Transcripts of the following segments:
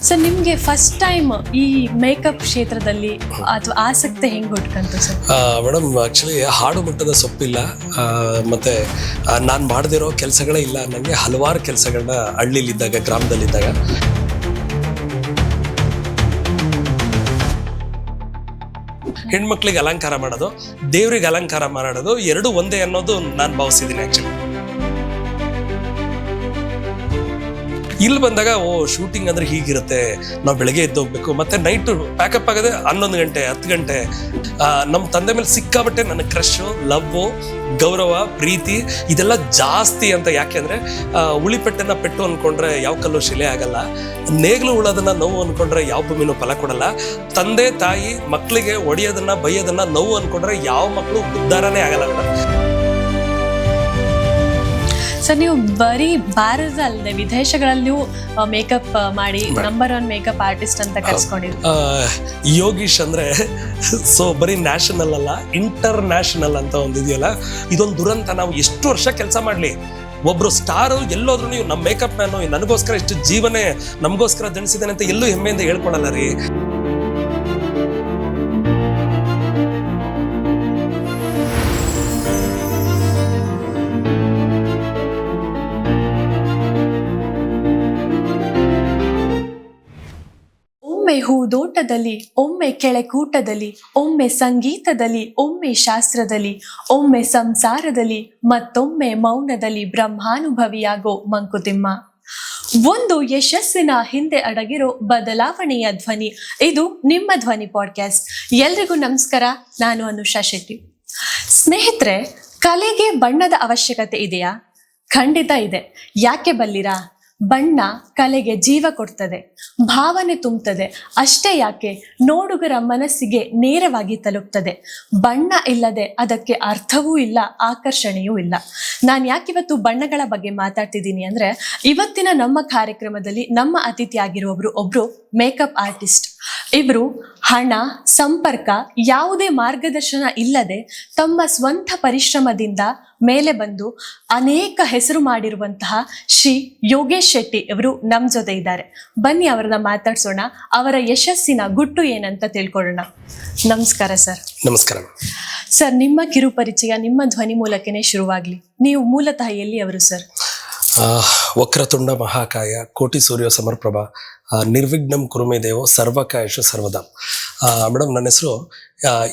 Sir ನಿಮ್ಗೆ first time ಈ makeup ಕ್ಷೇತ್ರದಲ್ಲಿ ಅಥವಾ ಆಸಕ್ತಿ ಹೆಂಗ್ ಹುಟ್ಕಂತು ಸರ್? ಮೇಡಮ್ ಆಕ್ಚುಲಿ ಹಾಡು ಮಟ್ಟದ ಸೊಪ್ಪಿಲ್ಲ, ಮತ್ತೆ ನಾನು ಮಾಡದಿರೋ ಕೆಲಸಗಳೇ ಇಲ್ಲ. ನನಗೆ ಹಲವಾರು ಕೆಲಸಗಳನ್ನ ಹಳ್ಳಿಲಿದ್ದಾಗ, ಗ್ರಾಮದಲ್ಲಿದ್ದಾಗ ಹೆಣ್ಮಕ್ಳಿಗೆ ಅಲಂಕಾರ ಮಾಡೋದು, ದೇವ್ರಿಗೆ ಅಲಂಕಾರ ಮಾಡೋದು ಎರಡು ಒಂದೇ ಅನ್ನೋದು ನಾನು ಭಾವಿಸಿದ್ದೀನಿ. ಆಕ್ಚುಲಿ ಇಲ್ಲಿ ಬಂದಾಗ ಶೂಟಿಂಗ್ ಅಂದ್ರೆ ಹೀಗಿರುತ್ತೆ, ನಾವು ಬೆಳಗ್ಗೆ ಎದ್ದು ಹೋಗ್ಬೇಕು, ಮತ್ತೆ ನೈಟ್ ಪ್ಯಾಕಪ್ ಆಗದೆ 11 ಗಂಟೆ 10 ಗಂಟೆ. ನಮ್ಮ ತಂದೆ ಮೇಲೆ ಸಿಕ್ಕಾಬಟ್ಟೆ ನನ್ನ ಕ್ರಶು, ಲವ್, ಗೌರವ, ಪ್ರೀತಿ ಇದೆಲ್ಲ ಜಾಸ್ತಿ ಅಂತ. ಯಾಕೆಂದ್ರೆ ಉಳಿಪೆಟ್ಟನ್ನ ಪೆಟ್ಟು ಅನ್ಕೊಂಡ್ರೆ ಯಾವ ಕಲ್ಲು ಶಿಲೆ ಆಗಲ್ಲ, ನೇಗ್ಲು ಉಳೋದನ್ನ ನೋವು ಅನ್ಕೊಂಡ್ರೆ ಯಾವ ಭೂಮಿನೂ ಫಲ ಕೊಡಲ್ಲ. ತಂದೆ ತಾಯಿ ಮಕ್ಕಳಿಗೆ ಒಡೆಯೋದನ್ನ ಬೈಯೋದನ್ನ ನೋವು ಅನ್ಕೊಂಡ್ರೆ ಯಾವ ಮಕ್ಕಳು ಉದ್ಧಾರನೇ ಆಗಲ್ಲ ಮೇಡಮ್. ಸರ್ ನೀವು ಬರೀ ಭಾರತ ಅಲ್ಲದೆ ವಿದೇಶಗಳಲ್ಲಿಯೂ ಮೇಕಪ್ ಮಾಡಿ ನಂಬರ್ 1 ಮೇಕಪ್ ಆರ್ಟಿಸ್ಟ್ ಅಂತ ಕರ್ಸ್ಕೊಂಡಿದ್ರು. ಯೋಗೀಶ್ ಅಂದ್ರೆ ಸೊ ಬರೀ ನ್ಯಾಷನಲ್ ಅಲ್ಲ, ಇಂಟರ್ ನ್ಯಾಷನಲ್ ಅಂತ ಒಂದಿದೆಯಲ್ಲ, ಇದೊಂದು ದುರಂತ. ನಾವು ಎಷ್ಟು ವರ್ಷ ಕೆಲಸ ಮಾಡ್ಲಿ, ಒಬ್ರು ಸ್ಟಾರು ಎಲ್ಲೋದ್ರು ನೀವು ನಮ್ಮ ಮೇಕಪ್ ಮ್ಯಾನು ನನಗೋಸ್ಕರ ಇಷ್ಟು ಜೀವನೇ ನಮಗೋಸ್ಕರ ದಣಿಸಿದ್ದಾನೆ ಅಂತ ಎಲ್ಲೂ ಹೆಮ್ಮೆಯಿಂದ ಹೇಳ್ಕೊಳಲ್ಲ ರೀ. ಒಮ್ಮೆ ಹೂದೋಟದಲ್ಲಿ, ಒಮ್ಮೆ ಕೆಳೆಕೂಟದಲ್ಲಿ, ಒಮ್ಮೆ ಸಂಗೀತದಲ್ಲಿ, ಒಮ್ಮೆ ಶಾಸ್ತ್ರದಲ್ಲಿ, ಒಮ್ಮೆ ಸಂಸಾರದಲ್ಲಿ, ಮತ್ತೊಮ್ಮೆ ಮೌನದಲ್ಲಿ ಬ್ರಹ್ಮಾನುಭವಿಯಾಗೋ ಮಂಕುತಿಮ್ಮ. ಒಂದು ಯಶಸ್ಸಿನ ಹಿಂದೆ ಅಡಗಿರೋ ಬದಲಾವಣೆಯ ಧ್ವನಿ. ಇದು ನಿಮ್ಮ ಧ್ವನಿ ಪಾಡ್ಕಾಸ್ಟ್. ಎಲ್ರಿಗೂ ನಮಸ್ಕಾರ, ನಾನು ಅನುಷಾ ಶೆಟ್ಟಿ. ಸ್ನೇಹಿತರೆ, ಕಲೆಗೆ ಬಣ್ಣದ ಅವಶ್ಯಕತೆ ಇದೆಯಾ? ಖಂಡಿತ ಇದೆ. ಯಾಕೆ ಬಲ್ಲಿರಾ? ಬಣ್ಣ ಕಲೆಗೆ ಜೀವ ಕೊಡ್ತದೆ, ಭಾವನೆ ತುಂಬುತ್ತದೆ. ಅಷ್ಟೇ ಯಾಕೆ, ನೋಡುಗರ ಮನಸ್ಸಿಗೆ ನೇರವಾಗಿ ತಲುಪ್ತದೆ. ಬಣ್ಣ ಇಲ್ಲದೆ ಅದಕ್ಕೆ ಅರ್ಥವೂ ಇಲ್ಲ, ಆಕರ್ಷಣೆಯೂ ಇಲ್ಲ. ನಾನು ಯಾಕಿವತ್ತು ಬಣ್ಣಗಳ ಬಗ್ಗೆ ಮಾತಾಡ್ತಿದ್ದೀನಿ ಅಂದ್ರೆ, ಇವತ್ತಿನ ನಮ್ಮ ಕಾರ್ಯಕ್ರಮದಲ್ಲಿ ನಮ್ಮ ಅತಿಥಿ ಆಗಿರುವವರು ಒಬ್ರು ಮೇಕಪ್ ಆರ್ಟಿಸ್ಟ್. ಇವರು ಹಣ, ಸಂಪರ್ಕ, ಯಾವುದೇ ಮಾರ್ಗದರ್ಶನ ಇಲ್ಲದೆ ತಮ್ಮ ಸ್ವಂತ ಪರಿಶ್ರಮದಿಂದ ಮೇಲೆ ಬಂದು ಅನೇಕ ಹೆಸರು ಮಾಡಿರುವಂತಹ ಶ್ರೀ ಯೋಗೇಶ್ ಶೆಟ್ಟಿ ಇವರು ನಮ್ಮ ಜೊತೆ ಇದ್ದಾರೆ. ಬನ್ನಿ ಅವರನ್ನ ಮಾತಾಡ್ಸೋಣ, ಅವರ ಯಶಸ್ಸಿನ ಗುಟ್ಟು ಏನಂತ ತಿಳ್ಕೊಳ್ಳೋಣ. ನಮಸ್ಕಾರ ಸರ್. ನಮಸ್ಕಾರ ಸರ್, ನಿಮ್ಮ ಕಿರು ಪರಿಚಯ ನಿಮ್ಮ ಧ್ವನಿ ಮೂಲಕನೇ ಶುರುವಾಗ್ಲಿ. ನೀವು ಮೂಲತಃ ಎಲ್ಲಿಯವರು ಸರ್? ವಕ್ರತುಂಡ ಮಹಾಕಾಯ, ಕೋಟಿ ಸೂರ್ಯ ಸಮರ್ಪ್ರಭ, ನಿರ್ವಿಘ್ನಂ ಕುರುಮೇ ದೇವೋ ಸರ್ವಕಾಯಶು ಸರ್ವದಂ. ಮೇಡಮ್, ನನ್ನ ಹೆಸರು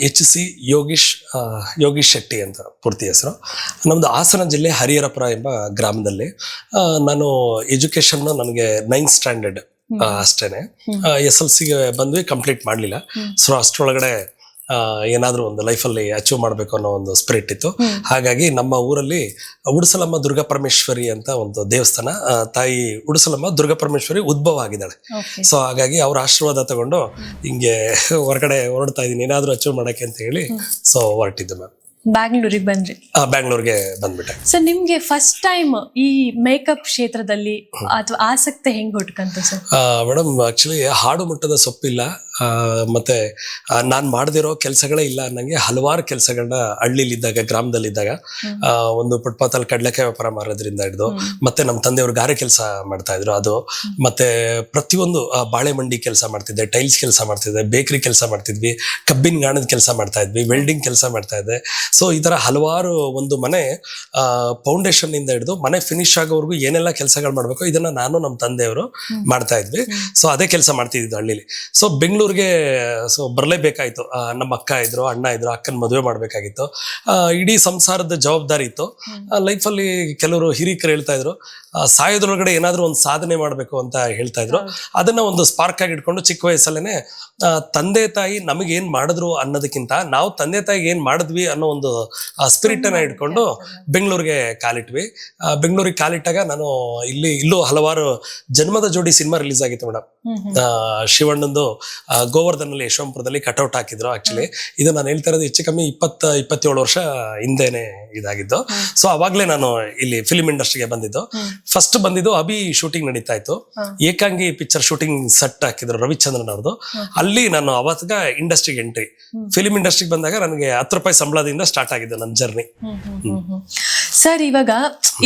HC ಯೋಗೀಶ್ ಶೆಟ್ಟಿ ಅಂತ ಪೂರ್ತಿ ಹೆಸರು. ನಮ್ಮದು ಹಾಸನ ಜಿಲ್ಲೆ ಹರಿಹರಪುರ ಎಂಬ ಗ್ರಾಮದಲ್ಲಿ. ನಾನು ಎಜುಕೇಶನ್ ನನಗೆ 9th ಸ್ಟ್ಯಾಂಡರ್ಡ್ ಅಷ್ಟೇನೆ. SLCಗೆ ಬಂದ್ವಿ, ಕಂಪ್ಲೀಟ್ ಮಾಡಲಿಲ್ಲ. ಸೊ ಅಷ್ಟರೊಳಗಡೆ ಏನಾದರೂ ಒಂದು ಲೈಫಲ್ಲಿ ಅಚೀವ್ ಮಾಡಬೇಕು ಅನ್ನೋ ಒಂದು ಸ್ಪಿರಿಟ್ ಇತ್ತು. ಹಾಗಾಗಿ ನಮ್ಮ ಊರಲ್ಲಿ ಉಡುಸಲಮ್ಮ ದುರ್ಗಾ ಪರಮೇಶ್ವರಿ ಅಂತ ಒಂದು ದೇವಸ್ಥಾನ, ತಾಯಿ ಉಡುಸಲಮ್ಮ ದುರ್ಗಾ ಪರಮೇಶ್ವರಿ ಉದ್ಭವ ಆಗಿದ್ದಾಳೆ. ಸೊ ಹಾಗಾಗಿ ಅವ್ರ ಆಶೀರ್ವಾದ ತಗೊಂಡು ಹಿಂಗೆ ಹೊರಗಡೆ ಹೊರಡ್ತಾ ಇದ್ದೀನಿ, ಏನಾದರೂ ಅಚೀವ್ ಮಾಡಕ್ಕೆ ಅಂತ ಹೇಳಿ ಸೊ ಹೊರಟಿದ್ದು ಮ್ಯಾಮ್. ಬ್ಯಾಂಗ್ಳೂರಿಗೆ ಬಂದ್ರಿ? ಬ್ಯಾಂಗ್ಳೂರ್ಗೆ ಬಂದ್ಬಿಟ್ಟೆ. ಸರ್, ನಿಮ್ಗೆ ಫಸ್ಟ್ ಟೈಮ್ ಈ ಮೇಕಪ್ ಕ್ಷೇತ್ರದಲ್ಲಿ ಅಥವಾ ಆಸಕ್ತಿ ಹೆಂಗ್ ಹುಟ್ಕಂತು ಸರ್? ಮೇಡಮ್ ಆಕ್ಚುಲಿ ಹಾಡು ಮಟ್ಟದ ಸೊಪ್ಪಿಲ್ಲ, ಮತ್ತೆ ನಾನು ಮಾಡದಿರೋ ಕೆಲಸಗಳೇ ಇಲ್ಲ. ನನಗೆ ಹಲವಾರು ಕೆಲಸಗಳನ್ನ ಹಳ್ಳಿಲಿದ್ದಾಗ, ಗ್ರಾಮದಲ್ಲಿದ್ದಾಗ, ಒಂದು ಫುಟ್ಪಾತಲ್ಲಿ ಕಡ್ಲೆಕಾಯಿ ವ್ಯಾಪಾರ ಮಾರೋದ್ರಿಂದ ಹಿಡಿದು, ಮತ್ತೆ ನಮ್ಮ ತಂದೆಯವರು ಗಾರೆ ಕೆಲಸ ಮಾಡ್ತಾ ಇದ್ರು, ಅದು ಮತ್ತೆ ಪ್ರತಿಯೊಂದು ಬಾಳೆ ಮಂಡಿ ಕೆಲಸ ಮಾಡ್ತಿದ್ದೆ, ಟೈಲ್ಸ್ ಕೆಲಸ ಮಾಡ್ತಿದ್ದೆ, ಬೇಕರಿ ಕೆಲಸ ಮಾಡ್ತಿದ್ವಿ, ಕಬ್ಬಿನ ಗಾಣದ ಕೆಲಸ ಮಾಡ್ತಾ ಇದ್ವಿ, ವೆಲ್ಡಿಂಗ್ ಕೆಲಸ ಮಾಡ್ತಾ ಇದ್ದೆ. ಸೊ ಈ ತರ ಹಲವಾರು, ಒಂದು ಮನೆ ಫೌಂಡೇಶನ್ ಇಂದ ಹಿಡಿದು ಮನೆ ಫಿನಿಶ್ ಆಗೋವರೆಗೂ ಏನೆಲ್ಲ ಕೆಲಸಗಳು ಮಾಡ್ಬೇಕು ಇದನ್ನ ನಾನು ನಮ್ಮ ತಂದೆಯವರು ಮಾಡ್ತಾ ಇದ್ವಿ. ಸೊ ಅದೇ ಕೆಲಸ ಮಾಡ್ತಿದ್ದಿದ್ದು ಹಳ್ಳಿಲಿ. ಸೊ ಬೆಂಗಳೂರಿಗೆ ಬರಲೇಬೇಕಾಯ್ತು. ನಮ್ಮ ಅಕ್ಕ ಇದ್ರು, ಅಣ್ಣ ಇದ್ರು, ಅಕ್ಕನ ಮದುವೆ ಮಾಡ್ಬೇಕಾಗಿತ್ತು, ಇಡೀ ಸಂಸಾರದ ಜವಾಬ್ದಾರಿ ಇತ್ತು. ಲೈಫಲ್ಲಿ ಕೆಲವರು ಹಿರಿಕರು ಹೇಳ್ತಾ ಇದ್ರು, ಸಾಯೋದ್ರೊಳಗಡೆ ಏನಾದ್ರೂ ಒಂದು ಸಾಧನೆ ಮಾಡ್ಬೇಕು ಅಂತ ಹೇಳ್ತಾ ಇದ್ರು. ಅದನ್ನ ಒಂದು ಸ್ಪಾರ್ಕ್ ಆಗಿ ಇಟ್ಕೊಂಡು ಚಿಕ್ಕ ವಯಸ್ಸಲ್ಲೇನೆ ತಂದೆ ತಾಯಿ ನಮಗೆ ಏನ್ ಮಾಡಿದ್ರು ಅನ್ನೋದಕ್ಕಿಂತ ನಾವು ತಂದೆ ತಾಯಿಗೆ ಏನ್ ಮಾಡಿದ್ವಿ ಅನ್ನೋ ಒಂದು ಸ್ಪಿರಿಟ್ ಅನ್ನ ಇಟ್ಕೊಂಡು ಬೆಂಗಳೂರಿಗೆ ಕಾಲಿಟ್ವಿ. ಬೆಂಗಳೂರಿಗೆ ಕಾಲಿಟ್ಟಾಗ ನಾನು ಇಲ್ಲೂ ಹಲವಾರು ಜನ್ಮದ ಜೋಡಿ ಸಿನಿಮಾ ರಿಲೀಸ್ ಆಗಿತ್ತು ಮೇಡಮ್. ಶಿವಣ್ಣಂದು ಗೋವರ್ಧನಲ್ಲಿ ಯಶವಂತಪುರದಲ್ಲಿ ಕಟೌಟ್ ಹಾಕಿದ್ರು. ಆಕ್ಚುಲಿ ಇದು ನಾನು ಹೇಳ್ತಾ ಇರೋದು ಹೆಚ್ಚು ಕಮ್ಮಿ 27 ವರ್ಷ ಹಿಂದೆನೆ ಇದಾಗಿದ್ದು. ಸೊ ಅವಾಗ್ಲೇ ನಾನು ಇಲ್ಲಿ ಫಿಲ್ಮ್ ಇಂಡಸ್ಟ್ರಿಗೆ ಬಂದಿದ್ದು. ಫಸ್ಟ್ ಬಂದಿದ್ದು ಅಭಿ ಶೂಟಿಂಗ್ ನಡೀತಾ ಇತ್ತು, ಏಕಾಂಗಿ ಪಿಕ್ಚರ್ ಶೂಟಿಂಗ್ ಸೆಟ್ ಹಾಕಿದ್ರು ರವಿಚಂದ್ರನ್ ಅವ್ರದ್ದು. ಅಲ್ಲಿ ನಾನು ಅವಾಗ ಇಂಡಸ್ಟ್ರಿಗೆ ಎಂಟ್ರಿ, ಫಿಲ್ಮ್ ಇಂಡಸ್ಟ್ರಿಗೆ ಬಂದಾಗ ನನಗೆ 10 ರೂಪಾಯಿ ಸಂಬಳದಿಂದ ಸ್ಟಾರ್ಟ್ ಆಗಿದ್ದು ನನ್ನ ಜರ್ನಿ. ಸರ್ ಇವಾಗ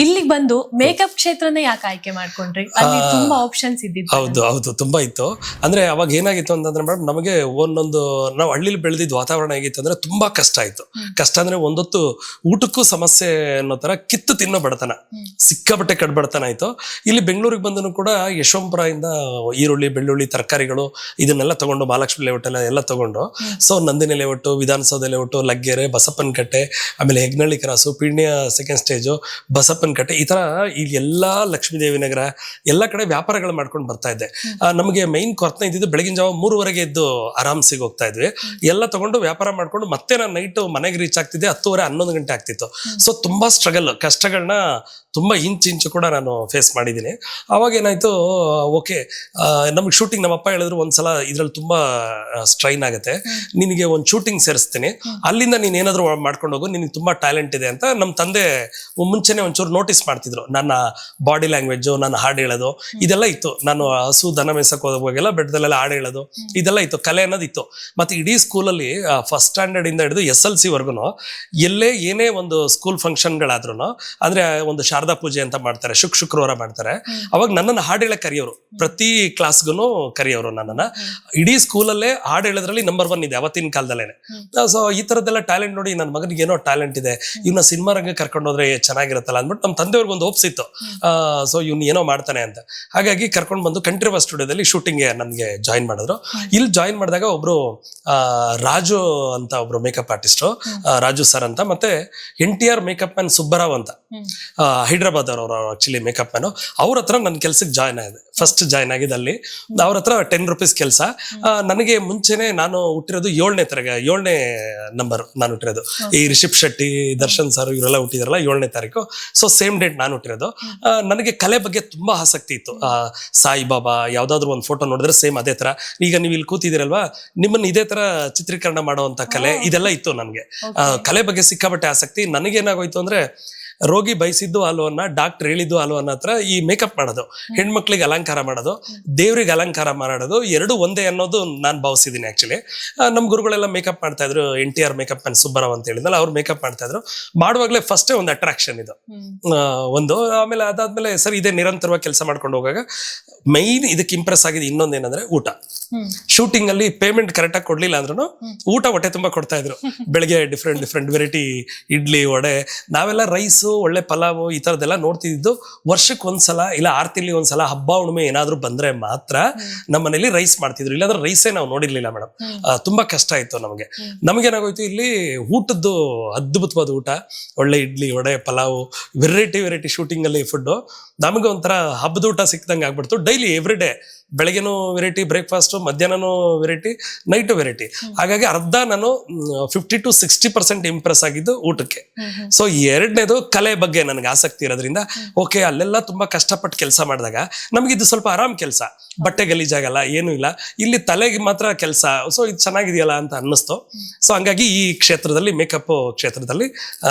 ಇಲ್ಲಿಗೆ ಬಂದು ಮೇಕಪ್ ಕ್ಷೇತ್ರನೇ ಯಾಕೆ ಆಯ್ಕೆ ಮಾಡ್ಕೊಂಡ್ರಿ? ಅಲ್ಲಿ ತುಂಬಾ ಆಪ್ಷನ್ಸ್ ಇದ್ದಿದ್ದು. ಹೌದು ತುಂಬಾ ಇತ್ತು. ಅಂದ್ರೆ ಅವಾಗ ಏನಾಗಿತ್ತು ಅಂತಂದ್ರೆ ಮೇಡಮ್, ನಮಗೆ ಒಂದೊಂದು ನಾವು ಹಳ್ಳಿಲಿ ಬೆಳೆದಿದ್ದ ವಾತಾವರಣ ಹೇಗಿತ್ತು ಅಂದ್ರೆ ತುಂಬಾ ಕಷ್ಟ ಆಯ್ತು. ಕಷ್ಟ ಅಂದ್ರೆ ಒಂದೊತ್ತು ಊಟಕ್ಕೂ ಸಮಸ್ಯೆ ಅನ್ನೋ ತರ ಕಿತ್ತು ತಿನ್ನೋ ಬಡತನ, ಸಿಕ್ಕಾಬಟ್ಟೆ ಕಡ್ಬಡತನ ಆಯ್ತು. ಇಲ್ಲಿ ಬೆಂಗಳೂರಿಗೆ ಬಂದನು ಕೂಡ ಯಶವಂತಪುರ ಇಂದ ಈರುಳ್ಳಿ, ಬೆಳ್ಳುಳ್ಳಿ, ತರಕಾರಿಗಳು ಇದನ್ನೆಲ್ಲ ತಗೊಂಡು ಮಹಾಲಕ್ಷ್ಮಿ ಲೇಔಟ್ ಎಲ್ಲ ತಗೊಂಡು, so Nandini layout, Vidhana Soudha layout, Laggere, Basappana Katte, ಆಮೇಲೆ Hegganahalli cross, Peenya second stage, Basappana Katte, ಈ ತರ ಇಲ್ಲಿ ಎಲ್ಲಾ ಲಕ್ಷ್ಮೀದೇವಿ ನಗರ ಎಲ್ಲ ಕಡೆ ವ್ಯಾಪಾರಗಳು ಮಾಡ್ಕೊಂಡು ಬರ್ತಾ ಇದ್ದೆ. ನಮಗೆ ಮೈನ್ ಕೊರತೆ ಇದ್ದಿದ್ದು ಬೆಳಗಿನ ಜಾವ 3:30 ಎದ್ದು ಆರಾಮ್ಸಿಗೆ ಹೋಗ್ತಾ ಇದ್ವಿ. ಎಲ್ಲ ತಗೊಂಡು ವ್ಯಾಪಾರ ಮಾಡ್ಕೊಂಡು ಮತ್ತೆ ನಾನು ನೈಟ್ ಮನೆಗೆ ರೀಚ್ ಆಗ್ತಿದ್ದೆ 10:30, 11 ಗಂಟೆ ಆಗ್ತಿತ್ತು. ಸೊ ತುಂಬಾ ಸ್ಟ್ರಗಲ್, ಕಷ್ಟಗಳನ್ನ ತುಂಬಾ ಇಂಚು ಕೂಡ ನಾನು ಫೇಸ್ ಮಾಡಿದ್ದೀನಿ. ಅವಾಗ ಏನಾಯ್ತು, ಓಕೆ ನಮ್ಗೆ ಶೂಟಿಂಗ್, ನಮ್ಮಪ್ಪ ಹೇಳಿದ್ರು ಒಂದ್ಸಲ ಇದ್ರಲ್ಲಿ ತುಂಬಾ ಸ್ಟ್ರೈನ್ ಆಗುತ್ತೆ, ನಿನಗೆ ಒಂದು ಶೂಟಿಂಗ್ ಸೇರಿಸ್ತೀನಿ, ಅಲ್ಲಿಂದ ನೀನ್ ಏನಾದ್ರು ಮಾಡ್ಕೊಂಡು ಹೋಗು, ನಿನಗೆ ತುಂಬಾ ಟ್ಯಾಲೆಂಟ್ ಇದೆ ಅಂತ ನಮ್ಮ ತಂದೆ ಮುಂಚೆನೆ ಒಂಚೂರು ನೋಟಿಸ್ ಮಾಡ್ತಿದ್ರು. ನನ್ನ ಬಾಡಿ ಲ್ಯಾಂಗ್ವೇಜ್, ನನ್ನ ಹಾಡು ಹೇಳೋದು ಇದೆಲ್ಲ ಇತ್ತು. ನಾನು ಹಸು ದನ ಮೇಸಕ್ ಹೋಗುವಾಗೆಲ್ಲ ಬೆಟ್ಟದಲ್ಲೆಲ್ಲ ಹಾಡು ಹೇಳೋದು ಇದೆಲ್ಲ ಇತ್ತು, ಕಲೆ ಅನ್ನೋದು ಇತ್ತು. ಮತ್ತೆ ಇಡೀ ಸ್ಕೂಲಲ್ಲಿ ಫಸ್ಟ್ ಸ್ಟ್ಯಾಂಡರ್ಡ್ ಇಂದ ಹಿಡಿದು SLC ವರ್ಗುನು ಎಲ್ಲೇ ಏನೇ ಒಂದು ಸ್ಕೂಲ್ ಫಂಕ್ಷನ್ಗಳಾದ್ರೂ, ಅಂದ್ರೆ ಒಂದು ಶಾರದಾ ಪೂಜೆ ಅಂತ ಮಾಡ್ತಾರೆ, ಶುಕ್ರವಾರ ಮಾಡ್ತಾರೆ, ಅವಾಗ ನನ್ನನ್ನು ಹಾಡು ಹೇಳಕ್ ಕರೆಯೋರು. ಪ್ರತಿ ಕ್ಲಾಸ್ಗೂ ಕರೆಯೋರು ನನ್ನನ್ನ. ಇಡೀ ಸ್ಕೂಲಲ್ಲೇ ಹಾಡು ಹೇಳೋದ್ರಲ್ಲಿ ನಂಬರ್ 1 ಇದೆ ಅವತ್ತಿನ ಕಾಲದಲ್ಲೇನೆ. ಸೊ ಈ ತರದ್ದೆಲ್ಲ ಟ್ಯಾಲೆಂಟ್ ನೋಡಿ ನನ್ನ ಮಗನಿಗೆ ಏನೋ ಟ್ಯಾಲೆಂಟ್ ಇದೆ, ಇವ್ನ ಸಿನಿಮಾ ರಂಗ ಕರ್ಕೊಂಡು ಹೋದ್ರೆ ಚೆನ್ನಾಗಿರುತ್ತಲ್ಲ ಅಂದ್ಬಿಟ್ಟು ನಮ್ಮ ತಂದೆಯವ್ರಿಗೆ ಒಂದು ಹೋಪ್ಸ್ ಇತ್ತು. ಸೊ ಇವ್ನು ಏನೋ ಮಾಡ್ತಾನೆ ಅಂತ. ಹಾಗಾಗಿ ಕರ್ಕೊಂಡು ಬಂದು ಕಂಠೀರವ ಸ್ಟುಡಿಯೋದಲ್ಲಿ ಶೂಟಿಂಗ್ಗೆ ನನ್ಗೆ ಜಾಯಿನ್ ಮಾಡಿದ್ರು. ಇಲ್ಲಿ ಜಾಯಿನ್ ಮಾಡಿದಾಗ ಒಬ್ರು ರಾಜು ಅಂತ ಒಬ್ರು ಮೇಕಪ್ ಆರ್ಟಿಸ್ಟ್, ರಾಜು ಸರ್ ಅಂತ, ಮತ್ತೆ NTR ಮೇಕಪ್ ಮ್ಯಾನ್ ಸುಬ್ಬರಾವ್ ಅಂತ, ಹೈದ್ರಾಬಾದ್ ಅವರು ಆಕ್ಚುಲಿ ಮೇಕಪ್ ಮ್ಯಾನು. ಅವ್ರ ಹತ್ರ ನನ್ನ ಕೆಲ್ಸಕ್ಕೆ ಜಾಯ್ನ್ ಆಗಿದೆ. ಫಸ್ಟ್ ಜಾಯ್ನ್ ಆಗಿದ್ದು ಅಲ್ಲಿ. ಅವ್ರ ಹತ್ರ 10 ರೂಪೀಸ್ ಕೆಲಸ. ನನಗೆ ಮುಂಚೆನೆ ನಾನು ಹುಟ್ಟಿರೋದು 7ನೇ ನಂಬರ್ ನಾನು ಹುಟ್ಟಿರೋದು. ಈ ರಿಷಬ್ ಶೆಟ್ಟಿ, ದರ್ಶನ್ ಸರ್ ಇವರೆಲ್ಲ ಹುಟ್ಟಿದಾರಲ್ಲ 7ನೇ ತಾರೀಕು. ಸೊ ಸೇಮ್ ಡೇಟ್ ನಾನು ಹುಟ್ಟಿರೋದು. ನನಗೆ ಕಲೆ ಬಗ್ಗೆ ತುಂಬಾ ಆಸಕ್ತಿ ಇತ್ತು. ಸಾಯಿಬಾಬಾ ಯಾವ್ದಾದ್ರು ಒಂದು ಫೋಟೋ ನೋಡಿದ್ರೆ ಸೇಮ್ ಅದೇ ತರ, ಈಗ ನೀವು ಇಲ್ಲಿ ಕೂತಿದ್ದೀರಲ್ವಾ, ನಿಮ್ಮನ್ನ ಇದೇ ತರ ಚಿತ್ರೀಕರಣ ಮಾಡುವಂತ ಕಲೆ ಇದೆಲ್ಲ ಇತ್ತು ನನಗೆ. ಕಲೆ ಬಗ್ಗೆ ಸಿಕ್ಕಾಬಟ್ಟೆ ಆಸಕ್ತಿ. ನನಗೇನಾಗೋಯ್ತು ಅಂದ್ರೆ, ರೋಗಿ ಬಯಸಿದ್ದು ಅಲ್ವನ್ನ, ಡಾಕ್ಟರ್ ಹೇಳಿದ್ದು ಅಲ್ವನ್ನ ಹತ್ರ ಈ ಮೇಕಪ್ ಮಾಡೋದು, ಹೆಣ್ಮಕ್ಳಿಗೆ ಅಲಂಕಾರ ಮಾಡೋದು, ದೇವ್ರಿಗೆ ಅಲಂಕಾರ ಮಾಡೋದು ಎರಡು ಒಂದೇ ಅನ್ನೋದು ನಾನು ಭಾವಿಸಿದ್ದೀನಿ. ಆಕ್ಚುಲಿ ನಮ್ಮ ಗುರುಗಳೆಲ್ಲ ಮೇಕಪ್ ಮಾಡ್ತಾ ಇದ್ರು, NTR ಮೇಕಪ್ ಮ್ಯಾನ್ ಸುಬ್ಬರಾವ್ ಅಂತ ಹೇಳಿದ್ನಲ್ಲ, ಅವ್ರು ಮೇಕಪ್ ಮಾಡ್ತಾ ಇದ್ರು. ಮಾಡುವಾಗಲೇ ಫಸ್ಟೇ ಒಂದು ಅಟ್ರಾಕ್ಷನ್ ಇದು ಒಂದು. ಆಮೇಲೆ ಅದಾದ್ಮೇಲೆ ಸರ್ ಇದೇ ನಿರಂತರವಾಗಿ ಕೆಲಸ ಮಾಡ್ಕೊಂಡು ಹೋಗಾಗ ಮೈನ್ ಇದಕ್ಕೆ ಇಂಪ್ರೆಸ್ ಆಗಿದೆ ಇನ್ನೊಂದೇನಂದ್ರೆ ಊಟ. ಶೂಟಿಂಗ್ ಅಲ್ಲಿ ಪೇಮೆಂಟ್ ಕರೆಕ್ಟ್ ಆಗಿ ಕೊಡ್ಲಿಲ್ಲ ಅಂದ್ರೂ ಊಟ ಹೊಟ್ಟೆ ತುಂಬಾ ಕೊಡ್ತಾ ಇದ್ರು. ಬೆಳಗ್ಗೆ ಡಿಫ್ರೆಂಟ್ ವೆರೈಟಿ ಇಡ್ಲಿ, ವಡೆ, ನಾವೆಲ್ಲ ರೈಸು, ಒಳ್ಳೆ ಪಲಾವು ಈ ತರದೆಲ್ಲ ನೋಡ್ತಿದ್ದು. ವರ್ಷಕ್ಕೆ ಒಂದ್ಸಲ ಇಲ್ಲ 6 ತಿಂಗಳಿಗೆ ಒಂದ್ಸಲ ಹಬ್ಬ ಹುಣ್ಣಿಮೆ ಏನಾದ್ರು ಬಂದ್ರೆ ಮಾತ್ರ ನಮ್ಮ ಮನೇಲಿ ರೈಸ್ ಮಾಡ್ತಿದ್ರು, ಇಲ್ಲಾಂದ್ರೆ ರೈಸೇ ನಾವು ನೋಡಿರ್ಲಿಲ್ಲ ಮೇಡಮ್. ತುಂಬಾ ಕಷ್ಟ ಆಯ್ತು ನಮಗೇನಾಗೋಯ್ತು, ಇಲ್ಲಿ ಊಟದ್ದು ಅದ್ಭುತವಾದ ಊಟ, ಒಳ್ಳೆ ಇಡ್ಲಿ, ವಡೆ, ಪಲಾವು, ವೆರೈಟಿ ಶೂಟಿಂಗ್ ಅಲ್ಲಿ ಫುಡ್ ನಮಗೆ ಒಂಥರ ಹಬ್ಬದ ಊಟ ಸಿಕ್ದಂಗೆ ಆಗ್ಬಿಡ್ತು. ಡೈಲಿ ಎವ್ರಿ ಡೇ ಬೆಳಗ್ಗೆನೂ ವೆರೈಟಿ, ಬ್ರೇಕ್ಫಾಸ್ಟ್, ಮಧ್ಯಾಹ್ನನೂ ವೆರೈಟಿ, ನೈಟು ವೆರೈಟಿ. ಹಾಗಾಗಿ ಅರ್ಧ ನಾನು 50 to 60% ಇಂಪ್ರೆಸ್ ಆಗಿದ್ದು ಊಟಕ್ಕೆ. ಸೊ ಎರಡನೇದು ಕಲೆ ಬಗ್ಗೆ ನನಗೆ ಆಸಕ್ತಿ ಇರೋದ್ರಿಂದ, ಓಕೆ ಅಲ್ಲೆಲ್ಲ ತುಂಬಾ ಕಷ್ಟಪಟ್ಟು ಕೆಲಸ ಮಾಡಿದಾಗ ನಮ್ಗೆ ಇದು ಸ್ವಲ್ಪ ಆರಾಮ್ ಕೆಲಸ, ಬಟ್ಟೆ ಗಲೀಜಾಗಲ್ಲ, ಏನೂ ಇಲ್ಲ, ಇಲ್ಲಿ ತಲೆಗೆ ಮಾತ್ರ ಕೆಲಸ. ಸೊ ಇದು ಚೆನ್ನಾಗಿದೆಯಲ್ಲ ಅಂತ ಅನ್ನಿಸ್ತು. ಸೊ ಹಂಗಾಗಿ ಈ ಕ್ಷೇತ್ರದಲ್ಲಿ, ಮೇಕಪ್ ಕ್ಷೇತ್ರದಲ್ಲಿ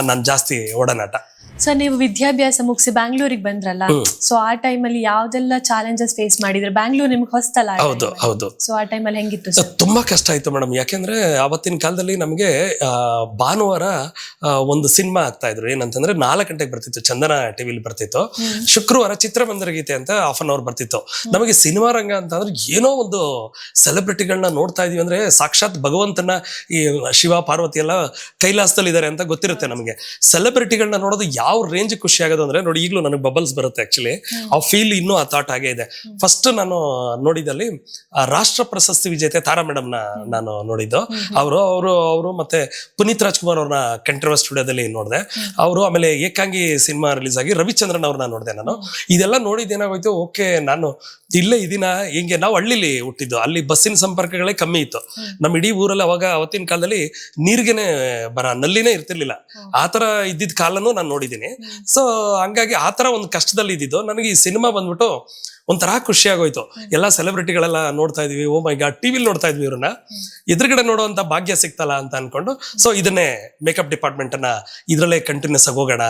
ನಾನು ಜಾಸ್ತಿ ಒಡನಾಟ. ಸರ್ ನೀವು ವಿದ್ಯಾಭ್ಯಾಸ ಮುಗಿಸಿ ಬ್ಯಾಂಗ್ಳೂರಿಗೆ ಬಂದ್ರಲ್ಲ, ಸೊ ಆ ಟೈಮಲ್ಲಿ ಯಾವ್ದೆಲ್ಲ ಚಾಲೆಂಜಸ್ ಫೇಸ್ ಮಾಡಿದ್ರೆ? ಬ್ಯಾಂಗ್ಳೂರ್ ನಿಮ್ಗೆ ಹೊಸ್ತಲ್ಲ. ಹೌದು. ಸೊ ಆ ಟೈಮಲ್ಲಿ ಹೆಂಗಿತ್ತು ಸರ್? ತುಂಬಾ ಕಷ್ಟ ಆಯ್ತು ಮೇಡಮ್. ಯಾಕೆಂದ್ರೆ ಅವತ್ತಿನ ಕಾಲದಲ್ಲಿ ನಮಗೆ ಭಾನುವಾರ ಒಂದು ಸಿನಿಮಾ ಆಗ್ತಾ ಇದ್ರು. ಏನಂತಂದ್ರೆ 4 ಗಂಟೆಗೆ ಬರ್ತಿತ್ತು, ಚಂದನ ಟಿವಿಲಿ ಬರ್ತಿತ್ತು. ಶುಕ್ರವಾರ ಚಿತ್ರಮಂದಿರ ಗೀತೆ ಅಂತ 1/2 hour ಬರ್ತಿತ್ತು. ನಮಗೆ ಸಿನಿಮಾ ರಂಗ ಅಂತ ಅಂದ್ರೆ ಏನೋ ಒಂದು ಸೆಲೆಬ್ರಿಟಿಗಳನ್ನ ನೋಡ್ತಾ ಇದೀವಿ ಅಂದ್ರೆ ಸಾಕ್ಷಾತ್ ಭಗವಂತನ, ಈ ಶಿವ ಪಾರ್ವತಿ ಎಲ್ಲ ಕೈಲಾಸದಲ್ಲಿ ಇದಾರೆ ಅಂತ ಗೊತ್ತಿರುತ್ತೆ ನಮಗೆ. ಸೆಲೆಬ್ರಿಟಿಗಳನ್ನ ನೋಡೋದು ಯಾವ ರೇಂಜ್ ಖುಷಿ ಆಗೋದು ಅಂದ್ರೆ ನೋಡಿ, ಈಗಲೂ ನನಗೆ ಬಬಲ್ಸ್ ಬರುತ್ತೆ. ಆಕ್ಚುಲಿ ಆ ಫೀಲ್ ಇನ್ನೂ ಆ ಥಾಟ್ ಆಗೇ ಇದೆ. ಫಸ್ಟ್ ನಾನು ನೋಡಿದಲ್ಲಿ ರಾಷ್ಟ್ರ ಪ್ರಶಸ್ತಿ ವಿಜೇತೆ ತಾರಾ ಮೇಡಮ್ ನಾನು ನೋಡಿದ್ದು. ಅವರು ಮತ್ತೆ ಪುನೀತ್ ರಾಜ್ಕುಮಾರ್ ಅವ್ರನ್ನ ಕಂಠೀರವ ಸ್ಟುಡಿಯೋದಲ್ಲಿ ನೋಡಿದೆ. ಅವರು ಆಮೇಲೆ ಏಕಾಂಗಿ ಸಿನಿಮಾ ರಿಲೀಸ್ ಆಗಿ ರವಿಚಂದ್ರನ್ ಅವ್ರನ್ನ ನೋಡಿದೆ ನಾನು. ಇದೆಲ್ಲ ನೋಡಿದ್ದೇನಾಗೋಯ್ತು, ಓಕೆ ನಾನು ಇಲ್ಲೇ ಇದೀನ. ಹಿಂಗೆ ನಾವು ಹಳ್ಳಿಲಿ ಹುಟ್ಟಿದ್ದು, ಅಲ್ಲಿ ಬಸ್ಸಿನ ಸಂಪರ್ಕಗಳೇ ಕಮ್ಮಿ ಇತ್ತು. ನಮ್ಮ ಇಡೀ ಊರಲ್ಲಿ ಅವಾಗ ಅವತ್ತಿನ ಕಾಲದಲ್ಲಿ ನೀರ್ಗೆನೆ ನಲ್ಲಿನೇ ಇರ್ತಿರ್ಲಿಲ್ಲ. ಆತರ ಇದ್ದಿದ್ದ ಕಾಲನೂ ನಾನು ನೋಡಿದ್ದೀನಿ. ಸೊ ಹಂಗಾಗಿ ಆತರ ಒಂದು ಕಷ್ಟದಲ್ಲಿ ಇದ್ದಿದ್ದು. ನನಗೆ ಈ ಸಿನಿಮಾ ಬಂದ್ಬಿಟ್ಟು ಒಂಥರ ಖುಷಿ ಆಗೋಯ್ತು. ಎಲ್ಲಾ ಸೆಲೆಬ್ರಿಟಿಗಳೆಲ್ಲ ನೋಡ್ತಾ ಇದೀವಿ, ಓ ಮೈ ಗಾಡ್, ಟಿವಿಲಿ ನೋಡ್ತಾ ಇದ್ವಿ ಇವ್ರನ್ನ, ಎದುರುಗಡೆ ನೋಡುವಂತ ಭಾಗ್ಯ ಸಿಕ್ತಲ್ಲ ಅಂತ ಅನ್ಕೊಂಡು ಸೊ ಇದನ್ನೇ ಮೇಕಪ್ ಡಿಪಾರ್ಟ್ಮೆಂಟ್ ಅನ್ನ ಇದ್ರಲ್ಲೇ ಕಂಟಿನ್ಯೂಸ್ ಆಗಿ ಹೋಗೋಣ,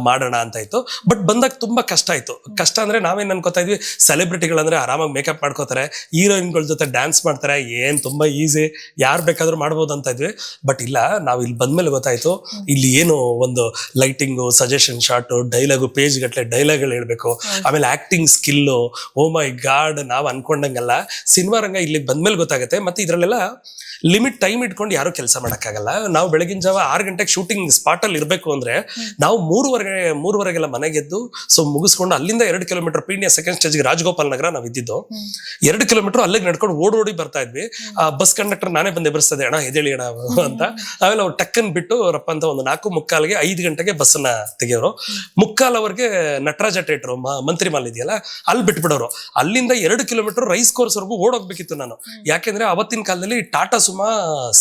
ಮಾಡೋಣ ಅಂತ ಇತ್ತು. ಬಟ್ ಬಂದಾಗ ತುಂಬಾ ಕಷ್ಟ ಆಯ್ತು. ಕಷ್ಟ ಅಂದ್ರೆ ನಾವೇನ್ ಅನ್ಕೋತಾ ಇದ್ವಿ, ಸೆಲೆಬ್ರಿಟಿಗಳಂದ್ರೆ ಆರಾಮಾಗಿ ಮೇಕಪ್ ಮಾಡ್ಕೋತಾರೆ, ಹೀರೋಯಿನ್ಗಳ ಜೊತೆ ಡ್ಯಾನ್ಸ್ ಮಾಡ್ತಾರೆ, ಏನ್ ತುಂಬಾ ಈಸಿ, ಯಾರು ಬೇಕಾದ್ರೂ ಮಾಡ್ಬೋದು ಅಂತ ಇದ್ವಿ. ಬಟ್ ಇಲ್ಲ, ನಾವು ಇಲ್ಲಿ ಬಂದ್ಮೇಲೆ ಗೊತ್ತಾಯ್ತು, ಇಲ್ಲಿ ಏನು ಒಂದು lighting, suggestion shot, dialogue, page ಗಟ್ಲೆ ಡೈಲಾಗ್ಗಳು ಹೇಳ್ಬೇಕು, ಆಮೇಲೆ ಆಕ್ಟಿಂಗ್ ಸ್ಕಿಲ್ಲು, ಓ ಮೈ ಗಾಡ್, ನಾವ್ ಅನ್ಕೊಂಡಂಗಲ್ಲ ಸಿನಿಮಾ ರಂಗ ಇಲ್ಲಿ ಬಂದ್ಮೇಲೆ ಗೊತ್ತಾಗುತ್ತೆ. ಮತ್ತೆ ಇದ್ರಲ್ಲೆಲ್ಲ ಲಿಮಿಟ್ ಟೈಮ್ ಇಟ್ಕೊಂಡು ಯಾರು ಕೆಲಸ ಮಾಡಕ್ಕಾಗಲ್ಲ. ನಾವು ಬೆಳಗಿನ ಜಾವ 6 ಗಂಟೆಗೆ ಶೂಟಿಂಗ್ ಸ್ಪಾಟ್ ಅಲ್ಲಿ ಇರ್ಬೇಕು ಅಂದ್ರೆ ನಾವು 3:30 ಮನೆಗೆದ್ದು ಸೊ ಮುಗಿಸ್ಕೊಂಡು ಅಲ್ಲಿಂದ 2 ಕಿಲೋಮೀಟರ್ ಪೀಣ್ಯ ಸೆಕೆಂಡ್ ಸ್ಟೇಜ್ಗೆ ರಾಜಗೋಪಾಲ್ ನಗರ ನಾವ್ ಇದ್ದಿದ್ದು, 2 ಕಿಲೋಮೀಟರ್ ಅಲ್ಲಿಗೆ ನಡ್ಕೊಂಡು ಓಡೋಡಿ ಬರ್ತಾ ಇದ್ವಿ. ಆ ಬಸ್ ಕಂಡಕ್ಟರ್ ನಾನೇ ಬಂದು ಎಬರಿಸ್ತದೆ, ಅಣ್ಣ ಎದೇಳಿ ಅಣ್ಣ ಅಂತ. ಆಮೇಲೆ ಅವ್ರು ಟಕ್ಕನ್ ಬಿಟ್ಟು ರಪ್ಪ ಅಂತ ಒಂದು 4:45ಗೆ 5 ಗಂಟೆಗೆ ಬಸ್ಸನ್ನ ತೆಗೆಯೋರು. 3:15 ನಟರಾಜ ಥಿಯೇಟರ್ ಮಂತ್ರಿ ಮಾಲ್ ಇದೆಯಲ್ಲ, ಅಲ್ಲಿ ಬಿಟ್ಬಿಡೋರು. ಅಲ್ಲಿಂದ 2 ಕಿಲೋಮೀಟರ್ ರೈಸ್ ಕೋರ್ಸ್ ವರೆಗೂ ಓಡೋಗ್ಬೇಕಿತ್ತು ನಾನು. ಯಾಕೆಂದ್ರೆ ಅವತ್ತಿನ ಕಾಲದಲ್ಲಿ ಟಾಟಾ ಸುಮಾ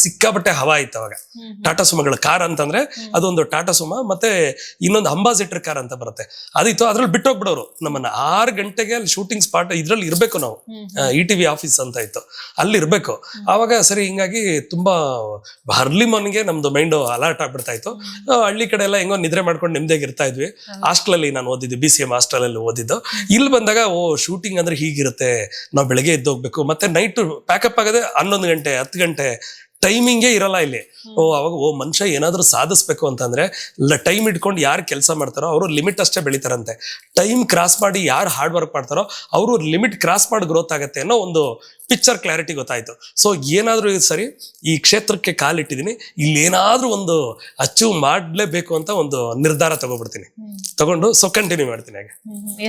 ಸಿಕ್ಕಾಬಟ್ಟೆ ಹವಾ ಇತ್ತು ಅವಾಗ. ಟಾಟಾ ಸುಮಗಳ ಕಾರ್ ಅಂತಂದ್ರೆ ಅದೊಂದು ಟಾಟಾ ಸುಮಾ, ಮತ್ತೆ ಇನ್ನೊಂದು ಅಂಬಾಸಿಡರ್ ಕಾರ್ ಅಂತ ಬರುತ್ತೆ, ಅದಿತ್ತು. ಅದ್ರಲ್ಲಿ ಬಿಟ್ಟೋಗ್ಬಿಡೋರು ನಮ್ಮನ್ನ. 6 ಗಂಟೆಗೆ ಅಲ್ಲಿ ಶೂಟಿಂಗ್ ಸ್ಪಾಟ್ ಇದ್ರಲ್ಲಿ ಇರ್ಬೇಕು ನಾವು, ETV ಆಫೀಸ್ ಅಂತ ಇತ್ತು, ಅಲ್ಲಿ ಇರ್ಬೇಕು. ಆವಾಗ ಸರಿ, ಹಿಂಗಾಗಿ ತುಂಬಾ ಅರ್ಲಿ ಮಾರ್ನಿಂಗ್ ನಮ್ದು ಮೈಂಡ್ ಅಲರ್ಟ್ ಆಗ್ಬಿಡ್ತಾ ಇತ್ತು. ಹಳ್ಳಿ ಕಡೆ ಎಲ್ಲ ಹೆಂಗೋ ನಿದ್ರೆ ಮಾಡ್ಕೊಂಡು ನೆಮ್ಮದಿಯಾಗಿ ಇರ್ತಾ ಇದ್ವಿ. ಹಾಸ್ಟೆಲ್ ಅಲ್ಲಿ ನಾನು ಓದಿದ್ದು, BCM ಹಾಸ್ಟೆಲ್ ಅಲ್ಲಿ ಓದಿದ್ದು. ಇಲ್ಲಿ ಬಂದಾಗ ಓ ಶೂಟಿಂಗ್ ಅಂದ್ರೆ ಹೀಗಿರುತ್ತೆ, ನಾವು ಬೆಳಗ್ಗೆ ಎದ್ದು ಹೋಗ್ಬೇಕು, ಮತ್ತೆ ನೈಟ್ ಪ್ಯಾಕಪ್ ಆಗದೆ 11 ಗಂಟೆ 10 ಗಂಟೆ, ಟೈಮಿಂಗೇ ಇರಲ್ಲ ಇಲ್ಲಿ. ಅವಾಗ ಮನುಷ್ಯ ಏನಾದ್ರೂ ಸಾಧಿಸ್ಬೇಕು ಅಂತಂದ್ರೆ ಟೈಮ್ ಇಟ್ಕೊಂಡು ಯಾರು ಕೆಲಸ ಮಾಡ್ತಾರೋ ಅವರು ಲಿಮಿಟ್ ಅಷ್ಟೇ ಬೆಳಿತಾರಂತೆ. ಟೈಮ್ ಕ್ರಾಸ್ ಮಾಡಿ ಯಾರು ಹಾರ್ಡ್ ವರ್ಕ್ ಮಾಡ್ತಾರೋ ಅವರು ಲಿಮಿಟ್ ಕ್ರಾಸ್ ಮಾಡಿ ಗ್ರೋತ್ ಆಗತ್ತೆ ಅನ್ನೋ ಒಂದು ಪಿಕ್ಚರ್ ಕ್ಲಾರಿಟಿ ಗೊತ್ತಾಯ್ತು. ಸೊ ಏನಾದ್ರೂ ಸರಿ, ಈ ಕ್ಷೇತ್ರಕ್ಕೆ ಕಾಲಿಟ್ಟಿದೀನಿ, ಇಲ್ಲಿ ಏನಾದ್ರೂ ಒಂದು ಅಚೀವ್ ಮಾಡ್ಲೇಬೇಕು ಅಂತ ಒಂದು ನಿರ್ಧಾರ ತಗೊಂಡು ಸೊ ಕಂಟಿನ್ಯೂ ಮಾಡ್ತೀನಿ. ಹಾಗೆ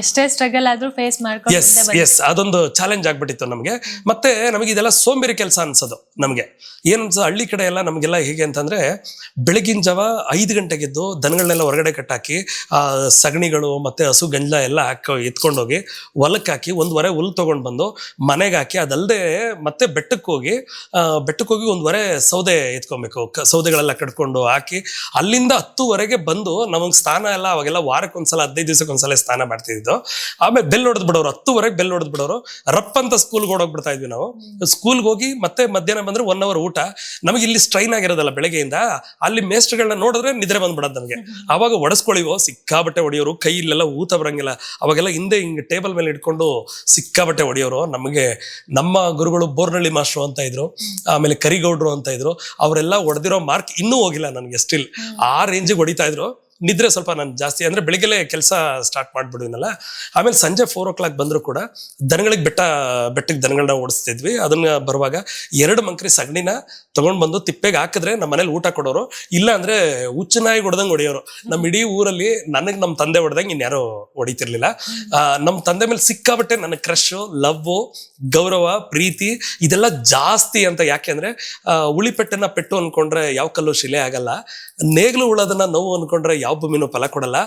ಎಷ್ಟೇ ಸ್ಟ್ರಗಲ್ ಆದ್ರೂ ಫೇಸ್ ಮಾಡ್ಕೊಂಡು ಎಸ್ ಅದೊಂದು ಚಾಲೆಂಜ್ ಆಗ್ಬಿಟ್ಟಿತ್ತು ನಮ್ಗೆ. ಮತ್ತೆ ನಮಗೆ ಇದೆಲ್ಲ ಸೋಂಬೇರಿ ಕೆಲಸ ಅನ್ಸೋದು. ನಮ್ಗೆ ಏನ್ ಅನ್ಸೋದು, ಹಳ್ಳಿ ಕಡೆ ಎಲ್ಲ ನಮ್ಗೆಲ್ಲ ಹೇಗೆ ಅಂತಂದ್ರೆ ಬೆಳಗಿನ ಜಾವ 5 ಗಂಟೆಗೆದ್ದು ದನಗಳನ್ನೆಲ್ಲ ಹೊರಗಡೆ ಕಟ್ಟಾಕಿ, ಸಗಣಿಗಳು ಮತ್ತೆ ಹಸು ಗಂಜಲ ಎಲ್ಲ ಎತ್ಕೊಂಡೋಗಿ ಹೊಲಕ್ಕೆ ಹಾಕಿ 1 ಹುಲ್ ತಗೊಂಡ್ ಬಂದು ಮನೆಗೆ ಹಾಕಿ, ಅದಲ್ಲದೆ ಮತ್ತೆ ಬೆಟ್ಟಕ್ಕೆ ಹೋಗಿ 1 ಸೌದೆ ಎತ್ಕೊಬೇಕು, ಸೌದೆಗಳೆಲ್ಲ ಕಟ್ಕೊಂಡು ಹಾಕಿ ಅಲ್ಲಿಂದ 10:00 ಬಂದು ನಮಗ್ ಸ್ನಾನ ಎಲ್ಲ ಅವಾಗೆಲ್ಲ ವಾರಕ್ಕೊಂದ್ಸಲ 15 ದಿವಸಕ್ಕೊಂದ್ಸಲ ಸ್ನಾನ ಮಾಡ್ತಿದ್ದು. ಆಮೇಲೆ ಬೆಲ್ ಹೊಡೆದ್ ಬಿಡೋರು, 10:00 ಬೆಲ್ ಹೊಡೆದ್ ಬಿಡೋರು. ರಪ್ ಅಂತ ಸ್ಕೂಲ್ಗೆ ಓಡೋಗ್ಬಿಡ್ತಾ ಇದ್ವಿ ನಾವು. ಸ್ಕೂಲ್ಗೆ ಹೋಗಿ ಮತ್ತೆ ಮಧ್ಯಾಹ್ನ ಬಂದ್ರೆ 1 ಅವರ್ ಊಟ. ನಮಗೆ ಇಲ್ಲಿ ಸ್ಟ್ರೈನ್ ಆಗಿರೋದಲ್ಲ ಬೆಳಗ್ಗೆಯಿಂದ, ಅಲ್ಲಿ ಮೇಸ್ಟ್ಗಳನ್ನ ನೋಡಿದ್ರೆ ನಿದ್ರೆ ಬಂದ್ಬಿಡೋದು ನಮಗೆ. ಅವಾಗ ಒಡಸ್ಕೊಳಿವೋ, ಸಿಕ್ಕಾಬಟ್ಟೆ ಹೊಡಿಯೋರು, ಕೈ ಇಲ್ಲೆಲ್ಲ ಊತ ಬರಂಗಿಲ್ಲ. ಅವಾಗೆಲ್ಲ ಹಿಂದೆ ಹಿಂಗೆ ಟೇಬಲ್ ಮೇಲೆ ಇಟ್ಕೊಂಡು ಸಿಕ್ಕಾಬಟ್ಟೆ ಹೊಡಿಯೋರು. ನಮಗೆ ನಮ್ಮ ಗುರುಗಳು ಬೋರ್ನಳ್ಳಿ ಮಾಸ್ಟ್ರು ಅಂತ ಇದ್ರು, ಆಮೇಲೆ ಕರಿಗೌಡ್ರು ಅಂತ ಇದ್ರು. ಅವರೆಲ್ಲ ಹೊಡೆದಿರೋ ಮಾರ್ಕ್ ಇನ್ನೂ ಹೋಗಿಲ್ಲ ನನಗೆ, ಸ್ಟಿಲ್ ಆ ರೇಂಜಿಗೆ ಹೊಡಿತಾ ಇದ್ರು. ನಿದ್ರೆ ಸ್ವಲ್ಪ ನಾನು ಜಾಸ್ತಿ ಅಂದ್ರೆ ಬೆಳಿಗ್ಗೆಲೆ ಕೆಲಸ ಸ್ಟಾರ್ಟ್ ಮಾಡ್ಬಿಡುವಿನಲ್ಲ. ಆಮೇಲೆ ಸಂಜೆ 4 o'clock ಬಂದ್ರು ಕೂಡ ದನಗಳಿಗೆ ಬೆಟ್ಟಕ್ಕೆ ದನಗಳನ್ನ ಓಡಿಸ್ತಿದ್ವಿ. ಅದನ್ನ ಬರುವಾಗ 2 ಮಂಕ್ರಿ ಸಗಣಿನ ತಗೊಂಡ್ ಬಂದು ತಿಪ್ಪೆಗೆ ಹಾಕಿದ್ರೆ ನಮ್ಮ ಮನೇಲಿ ಊಟ ಕೊಡೋರು. ಇಲ್ಲ ಅಂದ್ರೆ ಹುಚ್ಚನಾಯಿ ಹೊಡೆದಂಗೆ ಹೊಡೆಯೋರು. ನಮ್ಮ ಇಡೀ ಊರಲ್ಲಿ ನನಗ್ ನಮ್ಮ ತಂದೆ ಹೊಡೆದಂಗೆ ಇನ್ಯಾರು ಹೊಡಿತಿರ್ಲಿಲ್ಲ. ನಮ್ಮ ತಂದೆ ಮೇಲೆ ಸಿಕ್ಕಾಬಟ್ಟೆ ನನ್ನ ಕ್ರಶ್, ಲವ್, ಗೌರವ, ಪ್ರೀತಿ ಇದೆಲ್ಲ ಜಾಸ್ತಿ ಅಂತ. ಯಾಕೆ ಅಂದ್ರೆ ಉಳಿಪೆಟ್ಟನ್ನ ಪೆಟ್ಟು ಅನ್ಕೊಂಡ್ರೆ ಯಾವ ಕಲ್ಲು ಶಿಲೆ ಆಗಲ್ಲ, ನೇಗ್ಲು ಉಳೋದನ್ನ ನೋವು ಅನ್ಕೊಂಡ್ರೆ ಯಾವ ಭೂಮಿನೂ ಫಲ ಕೊಡಲ್ಲ.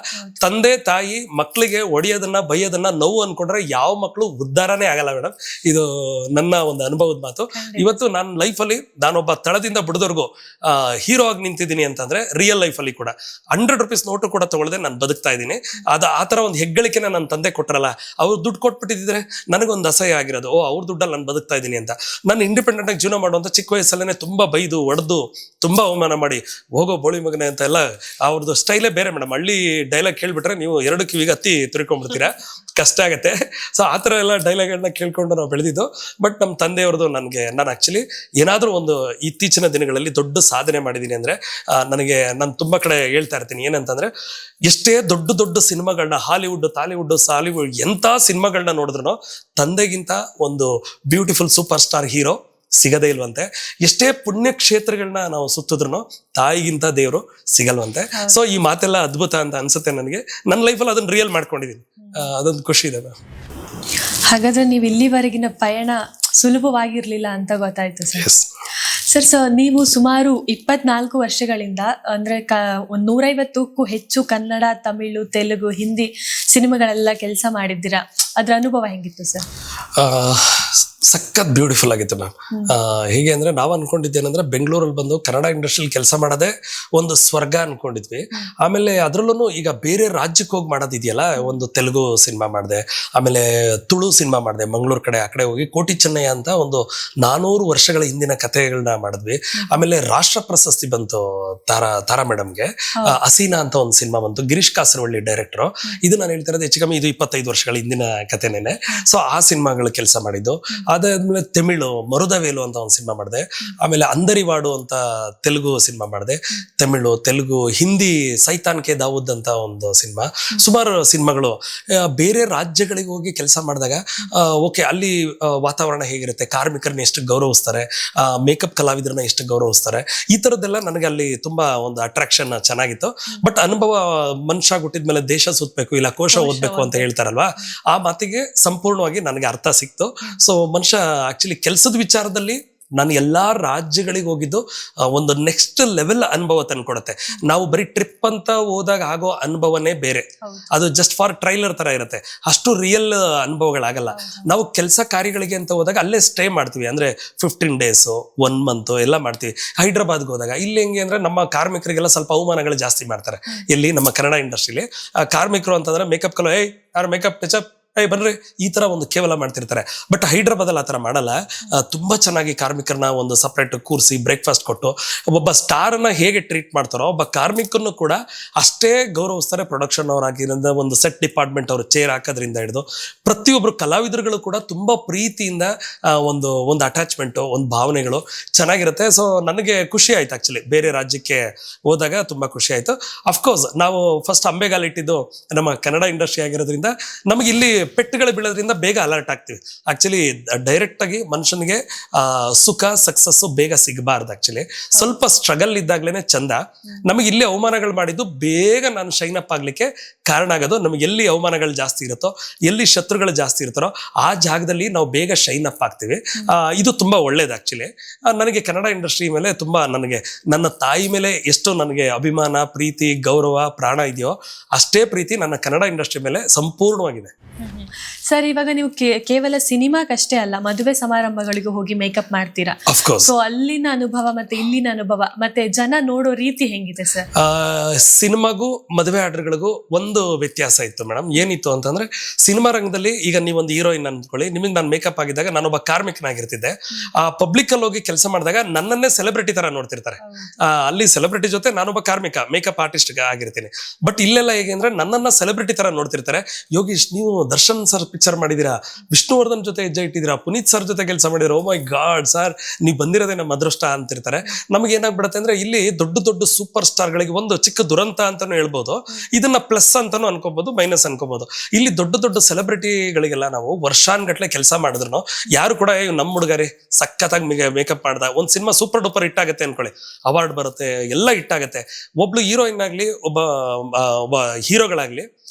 ತಂದೆ ತಾಯಿ ಮಕ್ಳಿಗೆ ಹೊಡಿಯೋದನ್ನ ಬೈಯೋದನ್ನ ನೋವು ಅನ್ಕೊಂಡ್ರೆ ಯಾವ ಮಕ್ಳು ಉದ್ಧಾರನೇ ಆಗಲ್ಲ ಮೇಡಮ್. ಇದು ನನ್ನ ಒಂದು ಅನುಭವದ ಮಾತು. ಇವತ್ತು ನನ್ನ ಲೈಫಲ್ಲಿ ನಾನೊಬ್ಬ ತಳದಿಂದ ಬಿಡದವ್ರಿಗೂ ಹೀರೋ ಆಗಿ ನಿಂತಿದ್ದೀನಿ ಅಂತಂದ್ರೆ ರಿಯಲ್ ಲೈಫಲ್ಲಿ ಕೂಡ 100 ರೂಪೀಸ್ ನೋಟು ಕೂಡ ತಗೊಳ್ಳದೆ ನಾನು ಬದುಕ್ತಾ ಇದ್ದೀನಿ. ಆ ತರ ಒಂದು ಹೆಗ್ಗಳಿಕೆನ ನನ್ನ ತಂದೆ ಕೊಟ್ಟರಲ್ಲ, ಅವ್ರು ದುಡ್ಡು ಕೊಟ್ಬಿಟ್ಟಿದ್ರೆ ನನಗೊಂದು ಅಸಹ್ಯ ಆಗಿರೋದು, ಅವ್ರ ದುಡ್ಡಲ್ಲಿ ನಾನು ಬದುಕ್ತಾ ಇದ್ದೀನಿ ಅಂತ. ನಾನು ಇಂಡಿಪೆಂಡೆಂಟ್ ಆಗಿ ಜೀವನ ಮಾಡುವಂತ ಚಿಕ್ಕ ವಯಸ್ಸಲ್ಲೇ ತುಂಬಾ ಬೈದು ಹೊಡೆದು ತುಂಬಾ ಅವಮಾನ ಮಾಡಿ ಹೋಗೋ ಬೋಳಿ ಮಗನೆ ಅಂತ ಎಲ್ಲ ಅವ್ರದ್ದು ಸ್ಟೈಲೇ ಬೇರೆ ಮೇಡಮ್. ಹಳ್ಳಿ ಡೈಲಾಗ್ ಕೇಳ್ಬಿಟ್ರೆ ನೀವು 2 ಕಿವಿಗೆ ಹತ್ತಿ ತಿರ್ಕೊಂಡ್ಬಿಡ್ತೀರಾ, ಕಷ್ಟ ಆಗತ್ತೆ. ಸೊ ಆ ಥರ ಎಲ್ಲ ಡೈಲಾಗ್ಗಳನ್ನ ಕೇಳ್ಕೊಂಡು ನಾವು ಬೆಳೆದಿದ್ದು. ಬಟ್ ನಮ್ಮ ತಂದೆಯವ್ರದ್ದು ನಾನು ಆಕ್ಚುಲಿ ಏನಾದ್ರೂ ಒಂದು ಇತ್ತೀಚಿನ ದಿನಗಳಲ್ಲಿ ದೊಡ್ಡ ಸಾಧನೆ ಮಾಡಿದೀನಿ ಅಂದ್ರೆ ನಾನು ತುಂಬಾ ಕಡೆ ಹೇಳ್ತಾ ಇರ್ತೀನಿ. ಏನಂತಂದ್ರೆ ಎಷ್ಟೇ ದೊಡ್ಡ ಸಿನಿಮಾಗಳನ್ನ ಹಾಲಿವುಡ್, ಟಾಲಿವುಡ್, ಸಾಲಿವುಡ್ ಎಂತ ಸಿನಿಮಾಗಳನ್ನ ನೋಡಿದ್ರು ತಂದೆಗಿಂತ ಒಂದು ಬ್ಯೂಟಿಫುಲ್ ಸೂಪರ್ ಸ್ಟಾರ್ ಹೀರೋ ಸಿಗದೇ ಇಲ್ವಂತೆ. ಎಷ್ಟೇ ಪುಣ್ಯ ಕ್ಷೇತ್ರಗಳನ್ನ ನಾವು ಸುತ್ತಿದ್ರು ತಾಯಿಗಿಂತ ದೇವರು ಸಿಗಲ್ವಂತೆ. ಸೊ ಈ ಮಾತೆಲ್ಲ ಅದ್ಭುತ ಅಂತ ಅನ್ಸುತ್ತೆ ನನಗೆ. ನನ್ನ ಲೈಫಲ್ಲಿ ಅದನ್ನ ರಿಯಲ್ ಮಾಡ್ಕೊಂಡಿದ್ದೀನಿ. ಅದೊಂದು ಖುಷಿ ಇದೆ ಮ್ಯಾಮ್. ಹಾಗಾದ್ರೆ ನೀವು ಇಲ್ಲಿವರೆಗಿನ ಪಯಣ ಸುಲಭವಾಗಿರ್ಲಿಲ್ಲ ಅಂತ ಗೊತ್ತಾಯ್ತು ಸರ್. ಸೊ ನೀವು ಸುಮಾರು 24 ವರ್ಷಗಳಿಂದ ಅಂದ್ರೆ 150ಕ್ಕೂ ಹೆಚ್ಚು ಕನ್ನಡ, ತಮಿಳು, ತೆಲುಗು, ಹಿಂದಿ ಸಿನಿಮಾಗಳೆಲ್ಲ ಕೆಲಸ ಮಾಡಿದ್ದೀರಾ. ಅದ್ರ ಅನುಭವ ಹೆಂಗಿತ್ತು ಸರ್? ಸಖತ್ ಬ್ಯೂಟಿಫುಲ್ ಆಗಿತ್ತು ಮ್ಯಾಮ್. ಹೇಗೆ ಅಂದ್ರೆ ನಾವು ಅನ್ಕೊಂಡಿದ್ದೇನಂದ್ರೆ ಬೆಂಗಳೂರಲ್ಲಿ ಬಂದು ಕನ್ನಡ ಇಂಡಸ್ಟ್ರಿಯಲ್ಲಿ ಕೆಲಸ ಮಾಡೋದೇ ಒಂದು ಸ್ವರ್ಗ ಅನ್ಕೊಂಡಿದ್ವಿ. ಆಮೇಲೆ ಅದ್ರಲ್ಲೂ ಈಗ ಬೇರೆ ರಾಜ್ಯಕ್ಕೆ ಹೋಗಿ ಮಾಡೋದಿದೆಯಲ್ಲ, ಒಂದು ತೆಲುಗು ಸಿನಿಮಾ ಮಾಡಿದೆ, ಆಮೇಲೆ ತುಳು ಸಿನಿಮಾ ಮಾಡಿದೆ ಮಂಗಳೂರು ಕಡೆ, ಆ ಕಡೆ ಹೋಗಿ ಕೋಟಿ ಚೆನ್ನಯ್ಯ ಅಂತ ಒಂದು 400 ವರ್ಷಗಳ ಹಿಂದಿನ ಕಥೆಗಳನ್ನ ಮಾಡಿದ್ವಿ. ಆಮೇಲೆ ರಾಷ್ಟ್ರ ಪ್ರಶಸ್ತಿ ಬಂತು ತಾರಾ ಮೇಡಮ್ಗೆ, ಹಸೀನಾ ಅಂತ ಒಂದು ಸಿನಿಮಾ ಬಂತು, ಗಿರೀಶ್ ಕಾಸರವಳ್ಳಿ ಡೈರೆಕ್ಟರ್. ಇದು ನಾನು ಹೇಳ್ತಿರೋದು ಹೆಚ್ಚು ಕಮ್ಮಿ ಇದು 25 ವರ್ಷಗಳ ಹಿಂದಿನ ಕಥೆನೇನೆ. ಸೊ ಆ ಸಿನಿಮಾಗಳು ಕೆಲಸ ಮಾಡಿದ್ದು. ಅದಾದ್ಮೇಲೆ ತಮಿಳು ಮರುದವೇಲು ಅಂತ ಒಂದು ಸಿನಿಮಾ ಮಾಡಿದೆ. ಆಮೇಲೆ ಅಂದರಿವಾಡು ಅಂತ ತೆಲುಗು ಸಿನಿಮಾ ಮಾಡಿದೆ. ತಮಿಳು, ತೆಲುಗು, ಹಿಂದಿ ಸೈತಾನ್ ಕೆ ದಾವೂದ್ ಅಂತ ಒಂದು ಸಿನಿಮಾ. ಸುಮಾರು ಸಿನಿಮಾಗಳು ಬೇರೆ ರಾಜ್ಯಗಳಿಗೆ ಹೋಗಿ ಕೆಲಸ ಮಾಡಿದಾಗ ಓಕೆ, ಅಲ್ಲಿ ವಾತಾವರಣ ಹೇಗಿರುತ್ತೆ, ಕಾರ್ಮಿಕರನ್ನ ಎಷ್ಟು ಗೌರವಿಸ್ತಾರೆ, ಮೇಕಪ್ ಕಲಾವಿದರನ್ನ ಎಷ್ಟು ಗೌರವಿಸ್ತಾರೆ, ಈ ತರದ್ದೆಲ್ಲ ನನಗೆ ಅಲ್ಲಿ ತುಂಬಾ ಒಂದು ಅಟ್ರಾಕ್ಷನ್ ಚೆನ್ನಾಗಿತ್ತು. ಬಟ್ ಅನುಭವ, ಮನುಷ್ಯ ಹುಟ್ಟಿದ್ಮೇಲೆ ದೇಶ ಸುತ್ತಬೇಕು ಇಲ್ಲ ಕೋಶ ಓದ್ಬೇಕು ಅಂತ ಹೇಳ್ತಾರಲ್ವಾ, ಆ ಮಾತಿಗೆ ಸಂಪೂರ್ಣವಾಗಿ ನನಗೆ ಅರ್ಥ ಸಿಕ್ತು. ಸೊ ಮನುಷ್ಯ ಆಕ್ಚುಲಿ ಕೆಲಸದ ವಿಚಾರದಲ್ಲಿ ನಾನು ಎಲ್ಲಾ ರಾಜ್ಯಗಳಿಗೆ ಹೋಗಿದ್ದು ಒಂದು ನೆಕ್ಸ್ಟ್ ಲೆವೆಲ್ ಅನುಭವ ತಂದ್ಕೊಡುತ್ತೆ. ನಾವು ಬರೀ ಟ್ರಿಪ್ ಅಂತ ಹೋದಾಗ ಆಗೋ ಅನುಭವನೇ ಬೇರೆ, ಅದು ಜಸ್ಟ್ ಫಾರ್ ಟ್ರೈಲರ್ ತರ ಇರುತ್ತೆ, ಅಷ್ಟು ರಿಯಲ್ ಅನುಭವಗಳಾಗಲ್ಲ. ನಾವು ಕೆಲಸ ಕಾರ್ಯಗಳಿಗೆ ಅಂತ ಹೋದಾಗ ಅಲ್ಲೇ ಸ್ಟೇ ಮಾಡ್ತೀವಿ, ಅಂದ್ರೆ 15 days 1 month ಎಲ್ಲ ಮಾಡ್ತೀವಿ. ಹೈದ್ರಾಬಾದ್ಗೆ ಹೋದಾಗ ಇಲ್ಲಿ ಹೆಂಗೆ ಅಂದ್ರೆ ನಮ್ಮ ಕಾರ್ಮಿಕರಿಗೆಲ್ಲ ಸ್ವಲ್ಪ ಅವಮಾನಗಳು ಜಾಸ್ತಿ ಮಾಡ್ತಾರೆ. ಇಲ್ಲಿ ನಮ್ಮ ಕನ್ನಡ ಇಂಡಸ್ಟ್ರಿಲಿ ಕಾರ್ಮಿಕರು ಅಂತಂದ್ರೆ ಮೇಕಪ್ ಕಲೋ, ಯಾರು ಮೇಕಪ್ ಟಚಪ್ ಬರ್ರಿ, ಈ ತರ ಒಂದು ಕೇವಲ ಮಾಡ್ತಿರ್ತಾರೆ. ಬಟ್ ಹೈದ್ರಾಬಾದಲ್ಲಿ ಆ ತರ ಮಾಡಲ್ಲ. ತುಂಬಾ ಚೆನ್ನಾಗಿ ಕಾರ್ಮಿಕರನ್ನ ಒಂದು ಸಪ್ರೇಟ್ ಕೂರಿಸಿ ಬ್ರೇಕ್ಫಾಸ್ಟ್ ಕೊಟ್ಟು, ಒಬ್ಬ ಸ್ಟಾರ್ ನ ಹೇಗೆ ಟ್ರೀಟ್ ಮಾಡ್ತಾರೋ ಒಬ್ಬ ಕಾರ್ಮಿಕರನ್ನು ಕೂಡ ಅಷ್ಟೇ ಗೌರವಿಸ್ತಾರೆ. ಪ್ರೊಡಕ್ಷನ್ ಅವರಾಗಿರಿಂದ ಒಂದು ಸೆಟ್ ಡಿಪಾರ್ಟ್ಮೆಂಟ್ ಅವರು ಚೇರ್ ಹಾಕೋದ್ರಿಂದ ಹಿಡಿದು ಪ್ರತಿಯೊಬ್ರು ಕಲಾವಿದರುಗಳು ಕೂಡ ತುಂಬಾ ಪ್ರೀತಿಯಿಂದ ಒಂದು ಅಟ್ಯಾಚ್ಮೆಂಟ್, ಒಂದು ಭಾವನೆಗಳು ಚೆನ್ನಾಗಿರುತ್ತೆ. ಸೊ ನನಗೆ ಖುಷಿ ಆಯ್ತು ಆಕ್ಚುಲಿ ಬೇರೆ ರಾಜ್ಯಕ್ಕೆ ಹೋದಾಗ, ತುಂಬಾ ಖುಷಿ ಆಯ್ತು. ಅಫ್ಕೋರ್ಸ್ ನಾವು ಫಸ್ಟ್ ಅಂಬೆಗಾಲ್ ಇಟ್ಟಿದ್ದು ನಮ್ಮ ಕನ್ನಡ ಇಂಡಸ್ಟ್ರಿ ಆಗಿರೋದ್ರಿಂದ ನಮಗೆ ಇಲ್ಲಿ ಪೆಟ್ಟುಗಳು ಬೀಳೋದ್ರಿಂದ ಬೇಗ ಅಲರ್ಟ್ ಆಗ್ತೀವಿ. ಆಕ್ಚುಲಿ ಡೈರೆಕ್ಟ್ ಆಗಿ ಮನುಷ್ಯನಿಗೆ ಸುಖ ಸಕ್ಸಸ್ ಬೇಗ ಸಿಗಬಾರ್ದು. ಆಕ್ಚುಲಿ ಸ್ವಲ್ಪ ಸ್ಟ್ರಗಲ್ ಇದ್ದಾಗ್ಲೇನೆ ಚಂದ. ನಮಗೆ ಇಲ್ಲಿ ಅವಮಾನಗಳು ಮಾಡಿದ್ದು ಬೇಗ ನಾನು ಶೈನ್ ಅಪ್ ಆಗ್ಲಿಕ್ಕೆ ಕಾರಣ ಆಗೋದು. ನಮಗೆ ಎಲ್ಲಿ ಅವಮಾನಗಳು ಜಾಸ್ತಿ ಇರುತ್ತೋ, ಎಲ್ಲಿ ಶತ್ರುಗಳು ಜಾಸ್ತಿ ಇರ್ತಾರೋ ಆ ಜಾಗದಲ್ಲಿ ನಾವು ಬೇಗ ಶೈನ್ ಅಪ್ ಆಗ್ತೀವಿ. ಇದು ತುಂಬಾ ಒಳ್ಳೇದು ಆಕ್ಚುಲಿ. ನನಗೆ ಕನ್ನಡ ಇಂಡಸ್ಟ್ರಿ ಮೇಲೆ ತುಂಬಾ, ನನಗೆ ನನ್ನ ತಾಯಿ ಮೇಲೆ ಎಷ್ಟು ನನಗೆ ಅಭಿಮಾನ, ಪ್ರೀತಿ, ಗೌರವ, ಪ್ರಾಣ ಇದೆಯೋ ಅಷ್ಟೇ ಪ್ರೀತಿ ನನ್ನ ಕನ್ನಡ ಇಂಡಸ್ಟ್ರಿ ಮೇಲೆ ಸಂಪೂರ್ಣವಾಗಿದೆ. ಸರ್, ಇವಾಗ ನೀವು ಕೇವಲ ಸಿನಿಮಾಕ್ಕಷ್ಟೇ ಅಲ್ಲ, ಮದುವೆ ಸಮಾರಂಭಗಳಿಗೂ ಹೋಗಿ ಮೇಕಪ್ ಮಾಡ್ತೀರಾ. ಸೊ ಅಲ್ಲಿನ ಅನುಭವ ಮತ್ತೆ ಇಲ್ಲಿನ ಅನುಭವ ಮತ್ತೆ ಜನ ನೋಡೋ ರೀತಿ ಹೆಂಗಿದೆ ಸರ್? ಸಿನಿಮಾಗೂ ಮದುವೆ ಆರ್ಡರ್ಗಳಿಗೂ ಒಂದು ವ್ಯತ್ಯಾಸ ಇತ್ತು ಮೇಡಮ್. ಏನಿತ್ತು ಅಂತಂದ್ರೆ, ಸಿನಿಮಾ ರಂಗದಲ್ಲಿ ಈಗ ನೀವೊಂದು ಹೀರೋಯಿನ್ ಅನ್ಕೊಳ್ಳಿ, ನಿಮಗೆ ನಾನು ಮೇಕಪ್ ಆಗಿದ್ದಾಗ ನಾನೊಬ್ಬ ಕಾರ್ಮಿಕನಾಗಿರ್ತಿದ್ದೆ. ಪಬ್ಲಿಕ್ ಅಲ್ಲಿ ಹೋಗಿ ಕೆಲಸ ಮಾಡಿದಾಗ ನನ್ನನ್ನೇ ಸೆಲೆಬ್ರಿಟಿ ತರ ನೋಡ್ತಿರ್ತಾರೆ. ಅಲ್ಲಿ ಸೆಲೆಬ್ರಿಟಿ ಜೊತೆ ನಾನೊಬ್ಬ ಕಾರ್ಮಿಕ, ಮೇಕಪ್ ಆರ್ಟಿಸ್ಟ್ ಆಗಿರ್ತೀನಿ. ಬಟ್ ಇಲ್ಲೆಲ್ಲ ಹೇಗೆ ಅಂದ್ರೆ ನನ್ನನ್ನ ಸೆಲೆಬ್ರಿಟಿ ತರ ನೋಡ್ತಿರ್ತಾರೆ. ಯೋಗೀಶ್, ನೀವು ದರ್ಶನ್ ಸರ್ ಪಿಕ್ಚರ್ ಮಾಡಿದೀರಾ, ವಿಷ್ಣುವರ್ಧನ್ ಜೊತೆ ಹೆಜ್ಜೆ ಇಟ್ಟಿದ್ದೀರಾ, ಪುನೀತ್ ಸರ್ ಜೊತೆ ಕೆಲಸ ಮಾಡಿದಿರಾ, ಓ ಮೈ ಗಾಡ್ ಸರ್, ನೀವು ಬಂದಿರೋದೇ ನಮ್ಮ ಅದೃಷ್ಟ ಅಂತಿರ್ತಾರೆ. ನಮಗೆ ಏನಾಗ್ಬಿಡುತ್ತೆ ಅಂದ್ರೆ, ಇಲ್ಲಿ ದೊಡ್ಡ ದೊಡ್ಡ ಸೂಪರ್ ಸ್ಟಾರ್ ಗಳಿಗೆ ಒಂದು ಚಿಕ್ಕ ದುರಂತ ಅಂತಾನು ಹೇಳ್ಬೋದು, ಇದನ್ನ ಪ್ಲಸ್ ಅಂತಾನು ಅನ್ಕೋಬಹುದು, ಮೈನಸ್ ಅನ್ಕೋಬಹುದು. ಇಲ್ಲಿ ದೊಡ್ಡ ದೊಡ್ಡ ಸೆಲೆಬ್ರಿಟಿಗಳಿಗೆಲ್ಲ ನಾವು ವರ್ಷಾನ್ಗಟ್ಲೆ ಕೆಲಸ ಮಾಡಿದ್ರು ಯಾರು ಕೂಡ ನಮ್ಮ ಹುಡುಗರೇ ಸಖತ್ತಾಗಿ ಮೇಕಪ್ ಮಾಡ್ದ, ಒಂದ್ ಸಿನಿಮಾ ಸೂಪರ್ ಡೂಪರ್ ಹಿಟ್ ಆಗುತ್ತೆ ಅನ್ಕೊಳ್ಳಿ, ಅವಾರ್ಡ್ ಬರುತ್ತೆ, ಎಲ್ಲ ಹಿಟ್ ಆಗುತ್ತೆ. ಒಬ್ಳು ಹೀರೋಯಿನ್ ಆಗ್ಲಿ, ಒಬ್ಬ ಹೀರೋಗಳಾಗ್ಲಿ,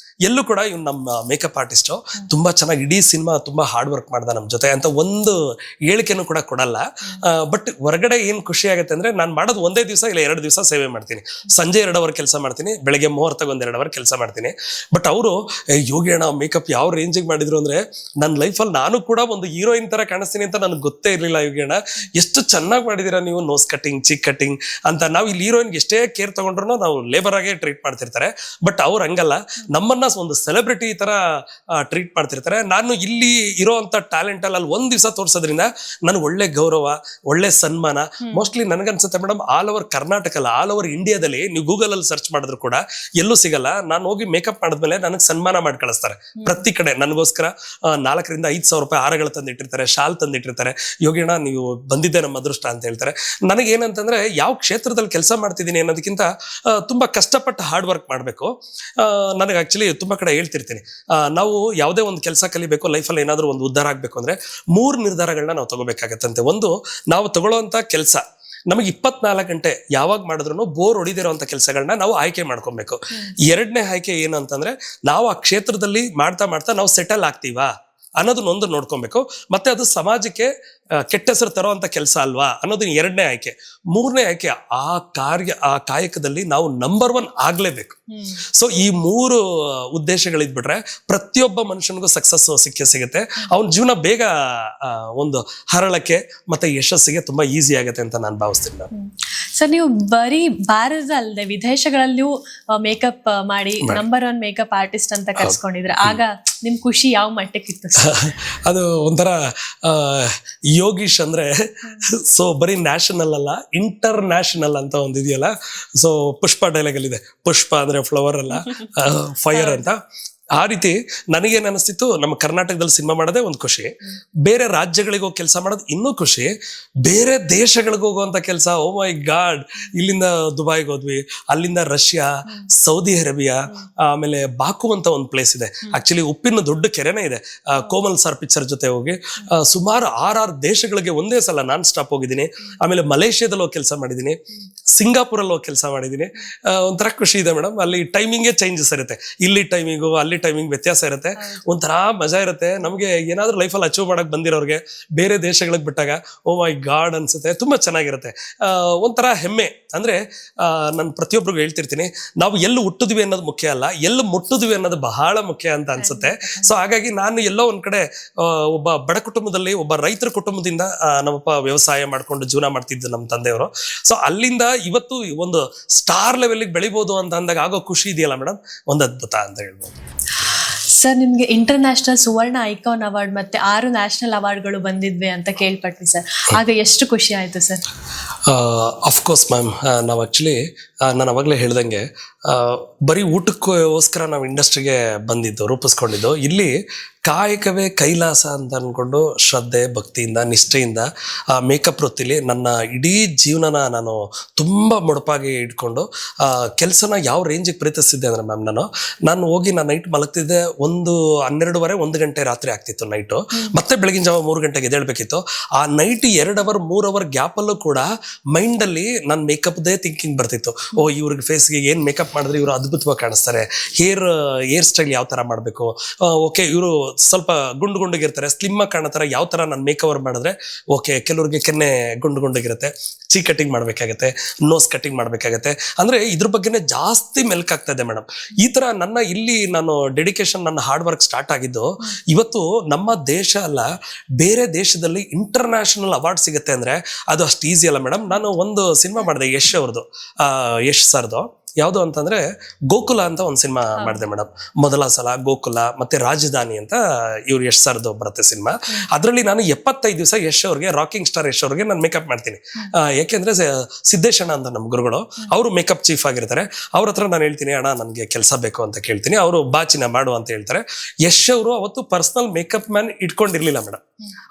ಎಲ್ಲೂ ಕೂಡ ಇವ್ನು ನಮ್ಮ ಮೇಕಪ್ ಆರ್ಟಿಸ್ಟ್ ತುಂಬಾ ಚೆನ್ನಾಗಿ ಇಡೀ ಸಿನಿಮಾ ತುಂಬಾ ಹಾರ್ಡ್ ವರ್ಕ್ ಮಾಡ್ದ ನಮ್ಮ ಜೊತೆ ಅಂತ ಒಂದು ಹೇಳಿಕೆನೂ ಕೂಡ ಕೊಡಲ್ಲ. ಬಟ್ ಹೊರಗಡೆ ಏನ್ ಖುಷಿ ಆಗುತ್ತೆ ಅಂದ್ರೆ, ನಾನು ಮಾಡೋದು ಒಂದೇ ದಿವಸ ಇಲ್ಲ 2 ದಿವಸ ಸೇವೆ ಮಾಡ್ತೀನಿ. ಸಂಜೆ 2 hour ಕೆಲಸ ಮಾಡ್ತೀನಿ, ಬೆಳಗ್ಗೆ ಮುಹೂರ್ತಕ್ಕೆ 1-2 hour ಕೆಲಸ ಮಾಡ್ತೀನಿ. ಬಟ್ ಅವರು ಯೋಗಿ ಅಣ್ಣ ಮೇಕಪ್ ಯಾವ ರೇಂಜಿಗೆ ಮಾಡಿದ್ರು ಅಂದ್ರೆ, ನನ್ನ ಲೈಫಲ್ಲಿ ನಾನು ಕೂಡ ಒಂದು ಹೀರೋಯಿನ್ ತರ ಕಾಣಿಸ್ತೀನಿ ಅಂತ ನನಗೆ ಗೊತ್ತೇ ಇರ್ಲಿಲ್ಲ. ಯೋಗಿ ಅಣ್ಣ ಎಷ್ಟು ಚೆನ್ನಾಗಿ ಮಾಡಿದೀರಾ ನೀವು, ನೋಸ್ ಕಟಿಂಗ್, ಚಿಕ್ ಕಟಿಂಗ್ ಅಂತ. ನಾವು ಇಲ್ಲಿ ಹೀರೋಯಿನ್ಗೆ ಎಷ್ಟೇ ಕೇರ್ ತಗೊಂಡ್ರು ನಾವು ಲೇಬರ್ ಆಗೇ ಟ್ರೀಟ್ ಮಾಡ್ತಿರ್ತಾರೆ. ಬಟ್ ಅವ್ರು ಹಂಗಲ್ಲ, ನಮ್ಮನ್ನ ಒಂದು ಸೆಲೆಬ್ರಿಟಿ ತರ ಟ್ರೀಟ್ ಮಾಡ್ತಿರ್ತಾರೆ. ನಾನು ಇಲ್ಲಿ ಇರೋಂತ ಟ್ಯಾಲೆಂಟ್ ಅಲ್ಲಿ ಒಂದ್ ದಿವಸ ತೋರ್ಸೋದ್ರಿಂದ ನನಗೆ ಒಳ್ಳೆ ಗೌರವ, ಒಳ್ಳೆ ಸನ್ಮಾನ. ಮೋಸ್ಟ್ಲಿ ನನಗನ್ಸುತ್ತೆ ಮೇಡಮ್, ಆಲ್ ಓವರ್ ಕರ್ನಾಟಕ ಅಲ್ಲ, ಆಲ್ ಓವರ್ ಇಂಡಿಯಾದಲ್ಲಿ ನೀವು ಗೂಗಲ್ ಅಲ್ಲಿ ಸರ್ಚ್ ಮಾಡಿದ್ರು ಕೂಡ ಎಲ್ಲೂ ಸಿಗಲ್ಲ. ನಾನು ಹೋಗಿ ಮೇಕಪ್ ಮಾಡಿದ್ಮೇಲೆ ನನಗೆ ಸನ್ಮಾನ ಮಾಡಿ ಕಳಿಸ್ತಾರೆ ಪ್ರತಿ ಕಡೆ. ನನಗೋಸ್ಕರ 4,000-5,000 ರೂಪಾಯಿ ಹಾರಗಳು ತಂದಿಟ್ಟಿರ್ತಾರೆ, ಶಾಲ್ ತಂದಿಟ್ಟಿರ್ತಾರೆ. ಯೋಗಿಣ, ನೀವು ಬಂದಿದ್ದೆ ನಮ್ಮ ಅದೃಷ್ಟ ಅಂತ ಹೇಳ್ತಾರೆ. ನನಗೇನಂತಂದ್ರೆ, ಯಾವ ಕ್ಷೇತ್ರದಲ್ಲಿ ಕೆಲಸ ಮಾಡ್ತಿದ್ದೀನಿ ಅನ್ನೋದಕ್ಕಿಂತ ತುಂಬಾ ಕಷ್ಟಪಟ್ಟು ಹಾರ್ಡ್ ವರ್ಕ್ ಮಾಡಬೇಕು. ನನಗೆ ಆಕ್ಚುಲಿ ತುಂಬಾ ಕಡೆ ಹೇಳ್ತಿರ್ತೀನಿ, ನಾವು ಯಾವುದೇ ಒಂದು ಕೆಲಸ ಕಲಿಬೇಕು, ಲೈಫಲ್ಲಿ ಏನಾದ್ರೂ ಒಂದು ಉದ್ಧಾರ ಆಗ್ಬೇಕು ಅಂದ್ರೆ 3 ನಿರ್ಧಾರಗಳನ್ನ ನಾವು ತಗೋಬೇಕಾಗತ್ತಂತೆ. ಒಂದು, ನಾವು ತಗೊಳ್ಳೋಂತ ಕೆಲಸ ನಮಗೆ 24 ಗಂಟೆ ಯಾವಾಗ ಮಾಡಿದ್ರು ಬೋರ್ ಹೊಡಿದಿರೋಂಥ ಕೆಲಸಗಳನ್ನ ನಾವು ಆಯ್ಕೆ ಮಾಡ್ಕೊಬೇಕು. 2ನೇ ಆಯ್ಕೆ ಏನು ಅಂತಂದ್ರೆ, ನಾವು ಆ ಕ್ಷೇತ್ರದಲ್ಲಿ ಮಾಡ್ತಾ ಮಾಡ್ತಾ ನಾವು ಸೆಟಲ್ ಆಗ್ತೀವಾ, ಅನ್ನೋದನ್ನೊಂದು ನೋಡ್ಕೊಬೇಕು. ಮತ್ತೆ ಅದು ಸಮಾಜಕ್ಕೆ ಕೆಟ್ಟ ಹೆಸರು ತರೋಂಥ ಕೆಲಸ ಅಲ್ವಾ ಅನ್ನೋದು 2ನೇ ಆಯ್ಕೆ. 3ನೇ ಆಯ್ಕೆ, ಆ ಕಾಯಕದಲ್ಲಿ ನಾವು ನಂಬರ್ 1 ಆಗ್ಲೇಬೇಕು. ಸೊ ಈ 3 ಉದ್ದೇಶಗಳಿದ್ಬಿಟ್ರೆ ಪ್ರತಿಯೊಬ್ಬ ಮನುಷ್ಯನಿಗೂ ಸಕ್ಸಸ್ ಸಿಗುತ್ತೆ. ಅವನ ಜೀವನ ಬೇಗ ಒಂದು ಹರಳಕ್ಕೆ ಮತ್ತೆ ಯಶಸ್ಸಿಗೆ ತುಂಬಾ ಈಸಿ ಆಗುತ್ತೆ ಅಂತ ನಾನು ಭಾವಿಸ್ತೀನಿ ನಾನು. ಸರ್, ನೀವು ಬರೀ ಭಾರತ ಅಲ್ಲದೆ ವಿದೇಶಗಳಲ್ಲೂ ಮೇಕಪ್ ಮಾಡಿ ನಂಬರ್ 1 ಮೇಕಪ್ ಆರ್ಟಿಸ್ಟ್ ಅಂತ ಕರ್ಸ್ಕೊಂಡಿದ್ರೆ ಆಗ ನಿಮ್ ಖುಷಿ ಯಾವ ಮಟ್ಟಕ್ಕಿತ್ತು ಸರ್? ಅದು ಒಂಥರ ಯೋಗೀಶ್ ಅಂದ್ರೆ ಸೊ ಬರೀ ನ್ಯಾಷನಲ್ ಅಲ್ಲ, ಇಂಟರ್ನ್ಯಾಷನಲ್ ಅಂತ ಒಂದಿದೆಯಲ್ಲ. ಸೊ ಪುಷ್ಪ ಡೈಲಾಗ್ ಅಲ್ಲಿ ಇದೆ, ಪುಷ್ಪ ಅಂದ್ರೆ ಫ್ಲವರ್ ಅಲ್ಲ, ಫೈರ್ ಅಂತ. ಆ ರೀತಿ ನನಗೇನ್ ಅನಿಸ್ತಿತ್ತು, ನಮ್ಮ ಕರ್ನಾಟಕದಲ್ಲಿ ಸಿನಿಮಾ ಮಾಡೋದೇ ಒಂದು ಖುಷಿ, ಬೇರೆ ರಾಜ್ಯಗಳಿಗೆ ಹೋಗಿ ಕೆಲಸ ಮಾಡೋದು ಇನ್ನೂ ಖುಷಿ, ಬೇರೆ ದೇಶಗಳಿಗೆ ಹೋಗುವಂತ ಕೆಲಸ, ಓ ಮೈ ಗಾಡ್. ಇಲ್ಲಿಂದ ದುಬೈಗೆ ಹೋದ್ವಿ, ಅಲ್ಲಿಂದ ರಷ್ಯಾ, ಸೌದಿ ಅರೇಬಿಯಾ, ಆಮೇಲೆ ಬಾಕು ಅಂತ ಒಂದು ಪ್ಲೇಸ್ ಇದೆ, ಆಕ್ಚುಲಿ ಉಪ್ಪಿನ ದೊಡ್ಡ ಕೆರೆನೇ ಇದೆ. ಕೋಮಲ್ ಸರ್ ಪಿಕ್ಚರ್ ಜೊತೆ ಹೋಗಿ ಸುಮಾರು 6 ದೇಶಗಳಿಗೆ ಒಂದೇ ಸಲ ನಾನ್ ಸ್ಟಾಪ್ ಹೋಗಿದ್ದೀನಿ. ಆಮೇಲೆ ಮಲೇಷ್ಯಾದಲ್ಲಿ ಹೋಗಿ ಕೆಲಸ ಮಾಡಿದ್ದೀನಿ, ಸಿಂಗಾಪುರಲ್ಲಿ ಹೋಗಿ ಕೆಲಸ ಮಾಡಿದ್ದೀನಿ. ಒಂಥರ ಖುಷಿ ಇದೆ ಮೇಡಮ್. ಅಲ್ಲಿ ಟೈಮಿಂಗೇ ಚೇಂಜಸ್ ಇರುತ್ತೆ, ಇಲ್ಲಿ ಟೈಮಿಂಗು ಅಲ್ಲಿ ಟೈಮಿಂಗ್ ವ್ಯತ್ಯಾಸ ಇರುತ್ತೆ. ಒಂಥರ ಮಜಾ ಇರುತ್ತೆ. ನಮಗೆ ಏನಾದ್ರೂ ಲೈಫಲ್ಲಿ ಅಚೀವ್ ಮಾಡಕ್ ಬಂದಿರೋರಿಗೆ ಬೇರೆ ದೇಶಗಳಿಗೆ ಬಿಟ್ಟಾಗ ಓ ಮೈ ಗಾಡ್ ಅನ್ಸುತ್ತೆ, ತುಂಬಾ ಚೆನ್ನಾಗಿರುತ್ತೆ. ಒಂಥರ ಹೆಮ್ಮೆ. ಅಂದ್ರೆ ನಾನು ಪ್ರತಿಯೊಬ್ಬರಿಗೂ ಹೇಳ್ತಿರ್ತೀನಿ, ನಾವು ಎಲ್ಲಿ ಹುಟ್ಟಿದ್ವಿ ಅನ್ನೋದು ಮುಖ್ಯ ಅಲ್ಲ, ಎಲ್ಲಿ ಮುಟ್ಟಿದ್ವಿ ಅನ್ನೋದು ಬಹಳ ಮುಖ್ಯ ಅಂತ ಅನ್ಸುತ್ತೆ. ಸೊ ಹಾಗಾಗಿ ನಾನು ಎಲ್ಲೋ ಒಂದ್ ಕಡೆ ಒಬ್ಬ ಬಡ ಕುಟುಂಬದಲ್ಲಿ, ಒಬ್ಬ ರೈತರ ಕುಟುಂಬದಿಂದ ನಮ್ಮಪ್ಪ ವ್ಯವಸಾಯ ಮಾಡ್ಕೊಂಡು ಜೀವನ ಮಾಡ್ತಿದ್ದು ನಮ್ಮ ತಂದೆಯವರು. ಸೊ ಅಲ್ಲಿಂದ ಇವತ್ತು ಒಂದು ಸ್ಟಾರ್ ಲೆವೆಲ್ಗೆ ಬೆಳಿಬಹುದು ಅಂತ ಅಂದಾಗ ಆಗೋ ಖುಷಿ ಇದೆಯಲ್ಲ ಮೇಡಮ್, ಒಂದು ಅದ್ಭುತ ಅಂತ ಹೇಳ್ಬೋದು. ಸರ್, ನಿಮ್ಗೆ ಇಂಟರ್ನ್ಯಾಷನಲ್ ಸುವರ್ಣ ಐಕಾನ್ ಅವಾರ್ಡ್ ಮತ್ತೆ 6 ನ್ಯಾಷನಲ್ ಅವಾರ್ಡ್ಗಳು ಬಂದಿದ್ವಿ ಅಂತ ಕೇಳ್ಪಟ್ವಿ ಸರ್. ಆಗ ಎಷ್ಟು ಖುಷಿ ಆಯ್ತು ಸರ್? ಅಫ್ಕೋರ್ಸ್ ಮ್ಯಾಮ್, ನಾವು ಆಕ್ಚುಲಿ ನಾನು ಅವಾಗಲೇ ಹೇಳ್ದಂಗೆ ಬರೀ ಊಟಕ್ಕೋಸ್ಕರ ನಾವು ಇಂಡಸ್ಟ್ರಿಗೆ ಬಂದಿದ್ದು, ರೂಪಿಸ್ಕೊಂಡಿದ್ದು. ಇಲ್ಲಿ ಕಾಯಕವೇ ಕೈಲಾಸ ಅಂತ ಅನ್ಕೊಂಡು ಶ್ರದ್ಧೆ, ಭಕ್ತಿಯಿಂದ, ನಿಷ್ಠೆಯಿಂದ ಮೇಕಪ್ ವೃತ್ತಿಲಿ ನನ್ನ ಇಡೀ ಜೀವನನ ನಾನು ತುಂಬ ಮುಡುಪಾಗಿ ಇಟ್ಕೊಂಡು ಕೆಲಸನ ಯಾವ ರೇಂಜಿಗೆ ಪ್ರೀತಿಸ್ತಿದ್ದೆ ಅಂದರೆ ಮ್ಯಾಮ್, ನಾನು ಹೋಗಿ ನೈಟ್ ಮಲಗ್ತಿದ್ದೆ 12:30 1 ಗಂಟೆ ರಾತ್ರಿ ಆಗ್ತಿತ್ತು ನೈಟು. ಮತ್ತೆ ಬೆಳಗಿನ ಜಾವ 3 ಗಂಟೆಗೆ ಎದ್ದೇಳ್ಬೇಕಿತ್ತು. ಆ ನೈಟ್ 2 ಅವರ್ 3 ಅವರ್ ಗ್ಯಾಪಲ್ಲೂ ಕೂಡ ಮೈಂಡಲ್ಲಿ ನನ್ನ ಮೇಕಪ್ದೇ ಥಿಂಕಿಂಗ್ ಬರ್ತಿತ್ತು. ಓ, ಇವ್ರಿಗೆ ಫೇಸ್ಗೆ ಏನು ಮೇಕಪ್ ಮಾಡಿದ್ರೆ ಇವರು ಅದ್ಭುತವಾಗಿ ಕಾಣಿಸ್ತಾರೆ, ಹೇರ್ ಸ್ಟೈಲ್ ಯಾವ ಥರ ಮಾಡಬೇಕು, ಓಕೆ ಇವರು ಸ್ವಲ್ಪ ಗುಂಡಿಗಿರ್ತಾರೆ, ಸ್ಲಿಮ್ ಆಗಿ ಕಾಣತ್ತಾರ, ಯಾವ ಥರ ನಾನು ಮೇಕ್ ಓವರ್ ಮಾಡಿದ್ರೆ ಓಕೆ. ಕೆಲವ್ರಿಗೆ ಕೆನ್ನೆ ಗುಂಡಿಗಿರುತ್ತೆ, ಚೀ ಕಟಿಂಗ್ ಮಾಡಬೇಕಾಗತ್ತೆ, ನೋಸ್ ಕಟಿಂಗ್ ಮಾಡಬೇಕಾಗತ್ತೆ. ಅಂದರೆ ಇದ್ರ ಬಗ್ಗೆನೇ ಜಾಸ್ತಿ ಮೆಲ್ಕಾಗ್ತಾ ಇದೆ ಮೇಡಮ್. ಈ ಥರ ನಾನು ಡೆಡಿಕೇಶನ್, ನನ್ನ ಹಾರ್ಡ್ ವರ್ಕ್ ಸ್ಟಾರ್ಟ್ ಆಗಿದ್ದು ಇವತ್ತು ನಮ್ಮ ದೇಶ ಅಲ್ಲ, ಬೇರೆ ದೇಶದಲ್ಲಿ ಇಂಟರ್ನ್ಯಾಷನಲ್ ಅವಾರ್ಡ್ ಸಿಗುತ್ತೆ ಅಂದರೆ ಅದು ಅಷ್ಟು ಈಸಿ ಅಲ್ಲ ಮೇಡಮ್. ನಾನು ಒಂದು ಸಿನಿಮಾ ಮಾಡಿದೆ, ಯಶ್ ಸರ್ದು. ಯಾವುದು ಅಂತಂದ್ರೆ ಗೋಕುಲ ಅಂತ ಒಂದು ಸಿನಿಮಾ ಮಾಡಿದೆ ಮೇಡಮ್. ಮೊದಲ ಸಲ ಗೋಕುಲ ಮತ್ತೆ ರಾಜಧಾನಿ ಅಂತ ಇವ್ರು ಯಶ್ ಸರ್ದು ಬರುತ್ತೆ ಸಿನಿಮಾ. ಅದರಲ್ಲಿ ನಾನು 75 ದಿವಸ ಯಶ್ ಅವ್ರಿಗೆ, ರಾಕಿಂಗ್ ಸ್ಟಾರ್ ಯಶ್ ಅವ್ರಿಗೆ ನಾನು ಮೇಕಪ್ ಮಾಡ್ತೀನಿ. ಯಾಕೆಂದ್ರೆ ಸಿದ್ದೇಶಣ್ಣ ಅಂತ ನಮ್ಮ ಗುರುಗಳು, ಅವರು ಮೇಕಪ್ ಚೀಫ್ ಆಗಿರ್ತಾರೆ. ಅವ್ರ ಹತ್ರ ನಾನು ಹೇಳ್ತೀನಿ, ಅಣ್ಣ ನನಗೆ ಕೆಲಸ ಬೇಕು ಅಂತ ಕೇಳ್ತೀನಿ. ಅವರು ಬಾಚಿನ ಮಾಡು ಅಂತ ಹೇಳ್ತಾರೆ. ಯಶ್ ಅವರು ಅವತ್ತು ಪರ್ಸನಲ್ ಮೇಕಪ್ ಮ್ಯಾನ್ ಇಟ್ಕೊಂಡಿರ್ಲಿಲ್ಲ ಮೇಡಮ್.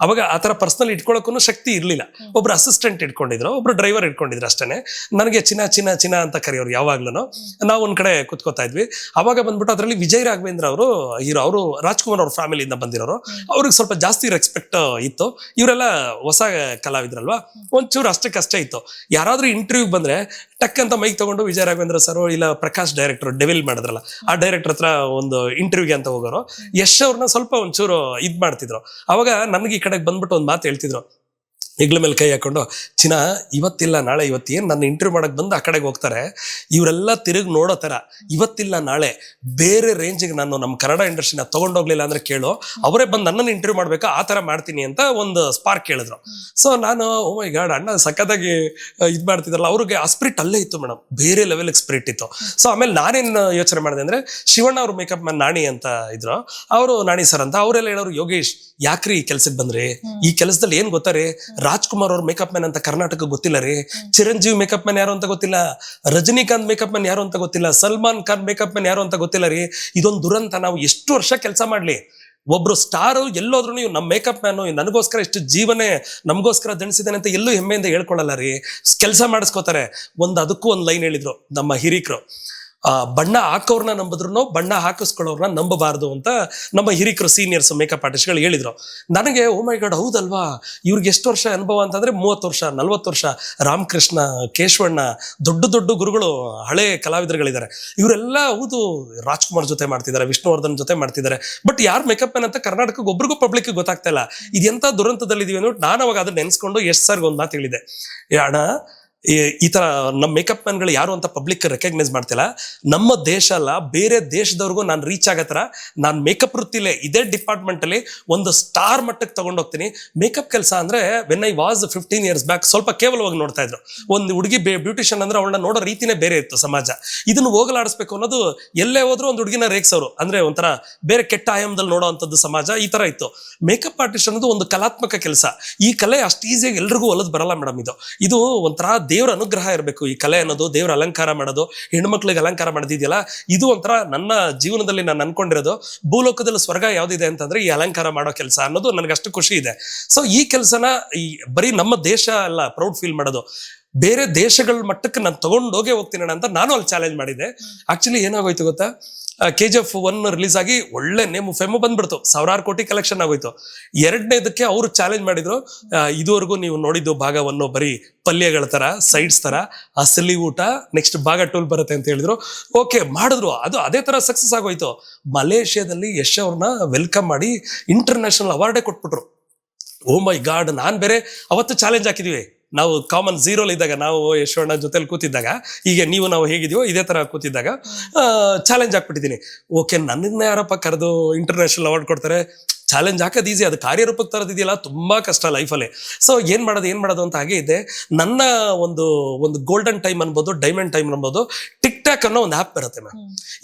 ಅವಾಗ ಆತರ ಪರ್ಸನಲ್ ಇಟ್ಕೊಳ್ಳೋಕ್ಕೂ ಶಕ್ತಿ ಇರ್ಲಿಲ್ಲ. ಒಬ್ರು ಅಸಿಸ್ಟೆಂಟ್ ಇಟ್ಕೊಂಡಿದ್ರು, ಒಬ್ರು ಡ್ರೈವರ್ ಇಟ್ಕೊಂಡಿದ್ರು ಅಷ್ಟೇನೆ. ನನಗೆ ಚಿನ್ನ ಅಂತ ಕರೆಯೋರು ಯಾವಾಗ್ಲೂ. ನಾವು ಒಂದ್ ಕಡೆ ಕುತ್ಕೋತಾ ಇದ್ವಿ. ಅವಾಗ ಬಂದ್ಬಿಟ್ಟು ಅದರಲ್ಲಿ ವಿಜಯ್ ರಾಘವೇಂದ್ರ ಅವರು ಹೀರೋ, ಅವರು ರಾಜ್ಕುಮಾರ್ ಅವ್ರ ಫ್ಯಾಮಿಲಿಯಿಂದ ಬಂದಿರೋರು. ಅವ್ರಿಗೆ ಸ್ವಲ್ಪ ಜಾಸ್ತಿ ರೆಸ್ಪೆಕ್ಟ್ ಇತ್ತು. ಇವರೆಲ್ಲ ಹೊಸ ಕಲಾವಿದ್ರಲ್ವಾ, ಒಂಚೂರು ಅಷ್ಟಕ್ಕಷ್ಟೇ ಇತ್ತು. ಯಾರಾದ್ರೂ ಇಂಟರ್ವ್ಯೂ ಬಂದ್ರೆ ಟಕ್ ಅಂತ ಮೈಕ್ ತಗೊಂಡು ವಿಜಯ್ ರಾಘವೇಂದ್ರ ಸರ್ ಇಲ್ಲ ಪ್ರಕಾಶ್ ಡೈರೆಕ್ಟರ್ ಡೆವಿಲ್ ಮಾಡಿದ್ರಲ್ಲ, ಆ ಡೈರೆಕ್ಟರ್ ಹತ್ರ ಒಂದು ಇಂಟರ್ವ್ಯೂಗೆ ಅಂತ ಹೋಗೋರು. ಯಶ್ ಅವ್ರನ್ನ ಸ್ವಲ್ಪ ಒಂಚೂರು ಇದ್ ಮಾಡ್ತಿದ್ರು. ಅವಾಗ ನನ್ಗೆ ಈ ಕಡೆಗೆ ಬಂದ್ಬಿಟ್ಟು ಒಂದು ಮಾತು ಹೇಳ್ತಿದ್ರು, ಹೆಗ್ಲ ಮೇಲೆ ಕೈ ಹಾಕೊಂಡು, ಚಿನ್ನ ಇವತ್ತಿಲ್ಲ ನಾಳೆ, ಇವತ್ತೇನು ನನ್ನ ಇಂಟರ್ವ್ಯೂ ಮಾಡಕ್ ಬಂದು ಆ ಕಡೆಗೆ ಹೋಗ್ತಾರೆ, ಇವರೆಲ್ಲ ತಿರುಗಿ ನೋಡೋ ತರ ಇವತ್ತಿಲ್ಲ ನಾಳೆ ಬೇರೆ ರೇಂಜಿಗೆ ನಾನು ನಮ್ಮ ಕನ್ನಡ ಇಂಡಸ್ಟ್ರಿನ ತಗೊಂಡೋಗ್ಲಿಲ್ಲ ಅಂದ್ರೆ ಕೇಳು, ಅವರೇ ಬಂದು ನನ್ನನ್ನು ಇಂಟರ್ವ್ಯೂ ಮಾಡ್ಬೇಕಾ, ಆ ತರ ಮಾಡ್ತೀನಿ ಅಂತ ಒಂದು ಸ್ಪಾರ್ಕ್ ಹೇಳಿದ್ರು. ಸೊ ನಾನು ಓ ಮೈ ಗಾಡ್, ಅಣ್ಣ ಸಖತ್ತಾಗಿ ಇದ್ ಮಾಡ್ತಿದ್ರಲ್ಲ. ಅವ್ರಿಗೆ ಆ ಸ್ಪಿರಿಟ್ ಅಲ್ಲೇ ಇತ್ತು ಮೇಡಮ್, ಬೇರೆ ಲೆವೆಲ್ ಸ್ಪಿರಿಟ್ ಇತ್ತು. ಸೊ ಆಮೇಲೆ ನಾನೇನು ಯೋಚನೆ ಮಾಡಿದೆ ಅಂದ್ರೆ, ಶಿವಣ್ಣ ಅವ್ರ ಮೇಕಪ್ ಮ್ಯಾನ್ ನಾಣಿ ಅಂತ ಇದ್ರು, ಅವರು ನಾಣಿ ಸರ್ ಅಂತ, ಅವರೆಲ್ಲ ಹೇಳೋರು, ಯೋಗೇಶ್ ಯಾಕ್ರಿ ಈ ಕೆಲ್ಸಕ್ಕೆ ಬಂದ್ರಿ, ಈ ಕೆಲಸದಲ್ಲಿ ಏನ್ ಗೊತ್ತಾರೆ, ರಾಜ್ಕುಮಾರ್ ಅವ್ರ ಮೇಕಪ್ ಮ್ಯಾನ್ ಅಂತ ಕರ್ನಾಟಕ ಗೊತ್ತಿಲ್ಲ ರೀ, ಚಿರಂಜೀವಿ ಮೇಕಪ್ ಮ್ಯಾನ್ ಯಾರು ಅಂತ ಗೊತ್ತಿಲ್ಲ, ರಜನಿಕಾಂತ್ ಮೇಕಪ್ ಮ್ಯಾನ್ ಯಾರು ಅಂತ ಗೊತ್ತಿಲ್ಲ, ಸಲ್ಮಾನ್ ಖಾನ್ ಮೇಕಪ್ ಮ್ಯಾನ್ ಯಾರು ಅಂತ ಗೊತ್ತಿಲ್ಲ ರೀ. ಇದೊಂದು ದುರಂತ. ನಾವು ಎಷ್ಟು ವರ್ಷ ಕೆಲಸ ಮಾಡ್ಲಿ, ಒಬ್ರು ಸ್ಟಾರು ಎಲ್ಲೋದ್ರು ನೀವು ನಮ್ಮ ಮೇಕಪ್ ಮ್ಯಾನು ನನಗೋಸ್ಕರ ಇಷ್ಟು ಜೀವನೇ ನಮಗೋಸ್ಕರ ದಣಿಸಿದಾನೆ ಅಂತ ಎಲ್ಲೂ ಹೆಮ್ಮೆಯಿಂದ ಹೇಳ್ಕೊಳ್ಳಲ್ಲ ರೀ, ಕೆಲಸ ಮಾಡಿಸ್ಕೋತಾರೆ. ಅದಕ್ಕೂ ಒಂದು ಲೈನ್ ಹೇಳಿದ್ರು ನಮ್ಮ ಹಿರಿಕರು, ಬಣ್ಣ ಹಾಕೋರ್ನ ನಂಬಿದ್ರು ಬಣ್ಣ ಹಾಕಿಸ್ಕೊಳ್ಳೋರ್ನ ನಂಬಬಾರ್ದು ಅಂತ ನಮ್ಮ ಹಿರಿಕರು ಸೀನಿಯರ್ಸ್ ಮೇಕಪ್ ಆರ್ಟಿಸ್ಟ್ಗಳು ಹೇಳಿದ್ರು. ನನಗೆ ಓ ಮೈ ಗಾಡ್ ಹೌದಲ್ವಾ, ಇವ್ರಿಗೆ ಎಷ್ಟು ವರ್ಷ ಅನುಭವ ಅಂತಂದ್ರೆ 30 ವರ್ಷ 40 ವರ್ಷ. ರಾಮಕೃಷ್ಣ, ಕೇಶವಣ್ಣ, ದೊಡ್ಡ ದೊಡ್ಡ ಗುರುಗಳು, ಹಳೆ ಕಲಾವಿದರುಗಳಿದ್ದಾರೆ. ಇವರೆಲ್ಲ ಹೌದು ರಾಜ್ಕುಮಾರ್ ಜೊತೆ ಮಾಡ್ತಿದ್ದಾರೆ, ವಿಷ್ಣುವರ್ಧನ್ ಜೊತೆ ಮಾಡ್ತಿದ್ದಾರೆ. ಬಟ್ ಯಾರು ಮೇಕಪ್ ಮ್ಯಾನ್ ಅಂತ ಕರ್ನಾಟಕಕ್ಕೆ ಒಬ್ರಿಗೂ ಪಬ್ಲಿಕ್ ಗೊತ್ತಾಗ್ತಾ ಇಲ್ಲ. ಇದೆಂತ ದುರಂತದಲ್ಲಿ ಇದೀವಿ ಅಂದ್ಬಿಟ್ಟು ನಾನು ಅವಾಗ ಅದನ್ನ ನೆನ್ಸ್ಕೊಂಡು ಎಷ್ಟು ಸರ್ಗೆ ಒಂದು ಮಾತು ಹೇಳಿದೆ, ಅಣ್ಣ ಈ ತರ ನಮ್ಮ ಮೇಕಪ್ ಮ್ಯಾನ್ಗಳು ಯಾರು ಅಂತ ಪಬ್ಲಿಕ್ ರೆಕಗ್ನೈಸ್ ಮಾಡ್ತಿಲ್ಲ. ನಮ್ಮ ದೇಶ ಅಲ್ಲ, ಬೇರೆ ದೇಶದವ್ರಿಗೂ ನಾನು ರೀಚ್ ಆಗೋ ಥರ ನಾನು ಮೇಕಪ್ ವೃತ್ತಿಲೇ ಇದೇ ಡಿಪಾರ್ಟ್ಮೆಂಟ್ ಅಲ್ಲಿ ಒಂದು ಸ್ಟಾರ್ ಮಟ್ಟಕ್ಕೆ ತಗೊಂಡೋಗ್ತೀನಿ. ಮೇಕಪ್ ಕೆಲಸ ಅಂದ್ರೆ when I was 15 years back ಸ್ವಲ್ಪ ಕೇವಲವಾಗಿ ನೋಡ್ತಾ ಇದ್ರು. ಒಂದು ಹುಡುಗಿ ಬ್ಯೂಟಿಷಿಯನ್ ಅಂದ್ರೆ ಅವಳನ್ನ ನೋಡೋ ರೀತಿನೇ ಬೇರೆ ಇತ್ತು ಸಮಾಜ. ಇದನ್ನು ಹೋಗಲಾಡಿಸ್ಬೇಕು ಅನ್ನೋದು ಎಲ್ಲೇ ಹೋದ್ರು ಒಂದು ಹುಡುಗಿನ ರೇಗ್ಸೋರು, ಅಂದ್ರೆ ಒಂಥರ ಬೇರೆ ಕೆಟ್ಟ ಆಯಾಮದಲ್ಲಿ ನೋಡೋ ಅಂಥದ್ದು ಸಮಾಜ ಈ ತರ ಇತ್ತು. ಮೇಕಪ್ ಆರ್ಟಿಸ್ಟ್ ಅನ್ನೋದು ಒಂದು ಕಲಾತ್ಮಕ ಕೆಲಸ. ಈ ಕಲೆ ಅಷ್ಟು ಈಸಿಯಾಗಿ ಎಲ್ರಿಗೂ ಒಲದ್ ಬರಲ್ಲ ಮೇಡಮ್. ಇದು ಒಂಥರ ದೇವ್ರ ಅನುಗ್ರಹ ಇರಬೇಕು. ಈ ಕಲೆ ಅನ್ನೋದು ದೇವ್ರ ಅಲಂಕಾರ ಮಾಡೋದು, ಹೆಣ್ಮಕ್ಳಿಗೆ ಅಲಂಕಾರ ಮಾಡೋದಿದೆಯಲ್ಲ, ಇದು ಒಂಥರ ನನ್ನ ಜೀವನದಲ್ಲಿ ನಾನು ಅನ್ಕೊಂಡಿರೋದು ಭೂಲೋಕದಲ್ಲಿ ಸ್ವರ್ಗ ಯಾವ್ದಿದೆ ಅಂತಂದ್ರೆ ಈ ಅಲಂಕಾರ ಮಾಡೋ ಕೆಲಸ ಅನ್ನೋದು ನನಗೆ ಅಷ್ಟು ಖುಷಿ ಇದೆ. ಸೊ ಈ ಕೆಲಸನ ಬರೀ ನಮ್ಮ ದೇಶ ಅಲ್ಲ ಪ್ರೌಡ್ ಫೀಲ್ ಮಾಡೋದು, ಬೇರೆ ದೇಶಗಳ ಮಟ್ಟಕ್ಕೆ ನಾನು ತಗೊಂಡೋಗೇ ಹೋಗ್ತೀನಿ ಅಂತ ನಾನು ಅಲ್ಲಿ ಚಾಲೆಂಜ್ ಮಾಡಿದ್ದೆ. ಆಕ್ಚುಲಿ ಏನಾಗೋಯ್ತು ಗೊತ್ತಾ, KGF 1 ರಿಲೀಸ್ ಆಗಿ ಒಳ್ಳೆ ನೇಮು ಫೇಮು ಬಂದ್ಬಿಡ್ತು, 1000 ಕೋಟಿ ಕಲೆಕ್ಷನ್ ಆಗೋಯ್ತು. ಎರಡನೇದಕ್ಕೆ ಅವರು ಚಾಲೆಂಜ್ ಮಾಡಿದ್ರು, ಇದುವರೆಗೂ ನೀವು ನೋಡಿದ್ದು ಭಾಗ 1 ಬರೀ ಪಲ್ಯಗಳ ತರ, ಸೈಡ್ಸ್ ತರ, ಅಸಲಿ ಊಟ, ನೆಕ್ಸ್ಟ್ ಭಾಗ 2 ಬರುತ್ತೆ ಅಂತ ಹೇಳಿದ್ರು. ಓಕೆ ಮಾಡಿದ್ರು, ಅದು ಅದೇ ತರ ಸಕ್ಸಸ್ ಆಗೋಯ್ತು. ಮಲೇಷ್ಯಾದಲ್ಲಿ ಯಶ್ ಅವ್ರನ್ನ ವೆಲ್ಕಮ್ ಮಾಡಿ ಇಂಟರ್ನ್ಯಾಷನಲ್ ಅವಾರ್ಡೇ ಕೊಟ್ಬಿಟ್ರು. ಓ ಮೈ ಗಾಡ್, ನಾನ್ ಬೇರೆ ಅವತ್ತು ಚಾಲೆಂಜ್ ಹಾಕಿದೀವಿ ನಾವು ಕಾಮನ್ ಝೀರೋಲ್ ಇದ್ದಾಗ, ನಾವು ಯಶೋಣ್ಣ ಜೊತೆಲಿ ಕೂತಿದ್ದಾಗ, ಈಗ ನೀವು ನಾವು ಹೇಗಿದೀವೋ ಇದೇ ತರ ಕೂತಿದ್ದಾಗ ಚಾಲೆಂಜ್ ಹಾಕ್ಬಿಟ್ಟಿದ್ದೀನಿ. ಓಕೆ, ನನ್ನನ್ನ ಯಾರಪ್ಪ ಕರೆದು ಇಂಟರ್ನ್ಯಾಷನಲ್ ಅವಾರ್ಡ್ ಕೊಡ್ತಾರೆ, ಚಾಲೆಂಜ್ ಹಾಕೋದು ಈಸಿ, ಅದು ಕಾರ್ಯರೂಪಕ್ಕೆ ತರೋದಿದೆಯಲ್ಲ ತುಂಬಾ ಕಷ್ಟ ಲೈಫಲ್ಲಿ. ಸೊ ಏನ್ ಮಾಡೋದು ಅಂತ ಹಾಗೆ ಇದೆ. ನನ್ನ ಒಂದು ಗೋಲ್ಡನ್ ಟೈಮ್ ಅನ್ಬೋದು, ಡೈಮಂಡ್ ಟೈಮ್ ಅನ್ಬೋದು, ಟಿಕ್ ಟಾಕ್ ಅನ್ನೋ ಒಂದು ಆ್ಯಪ್ ಬರುತ್ತೆ ಮ್ಯಾಮ್.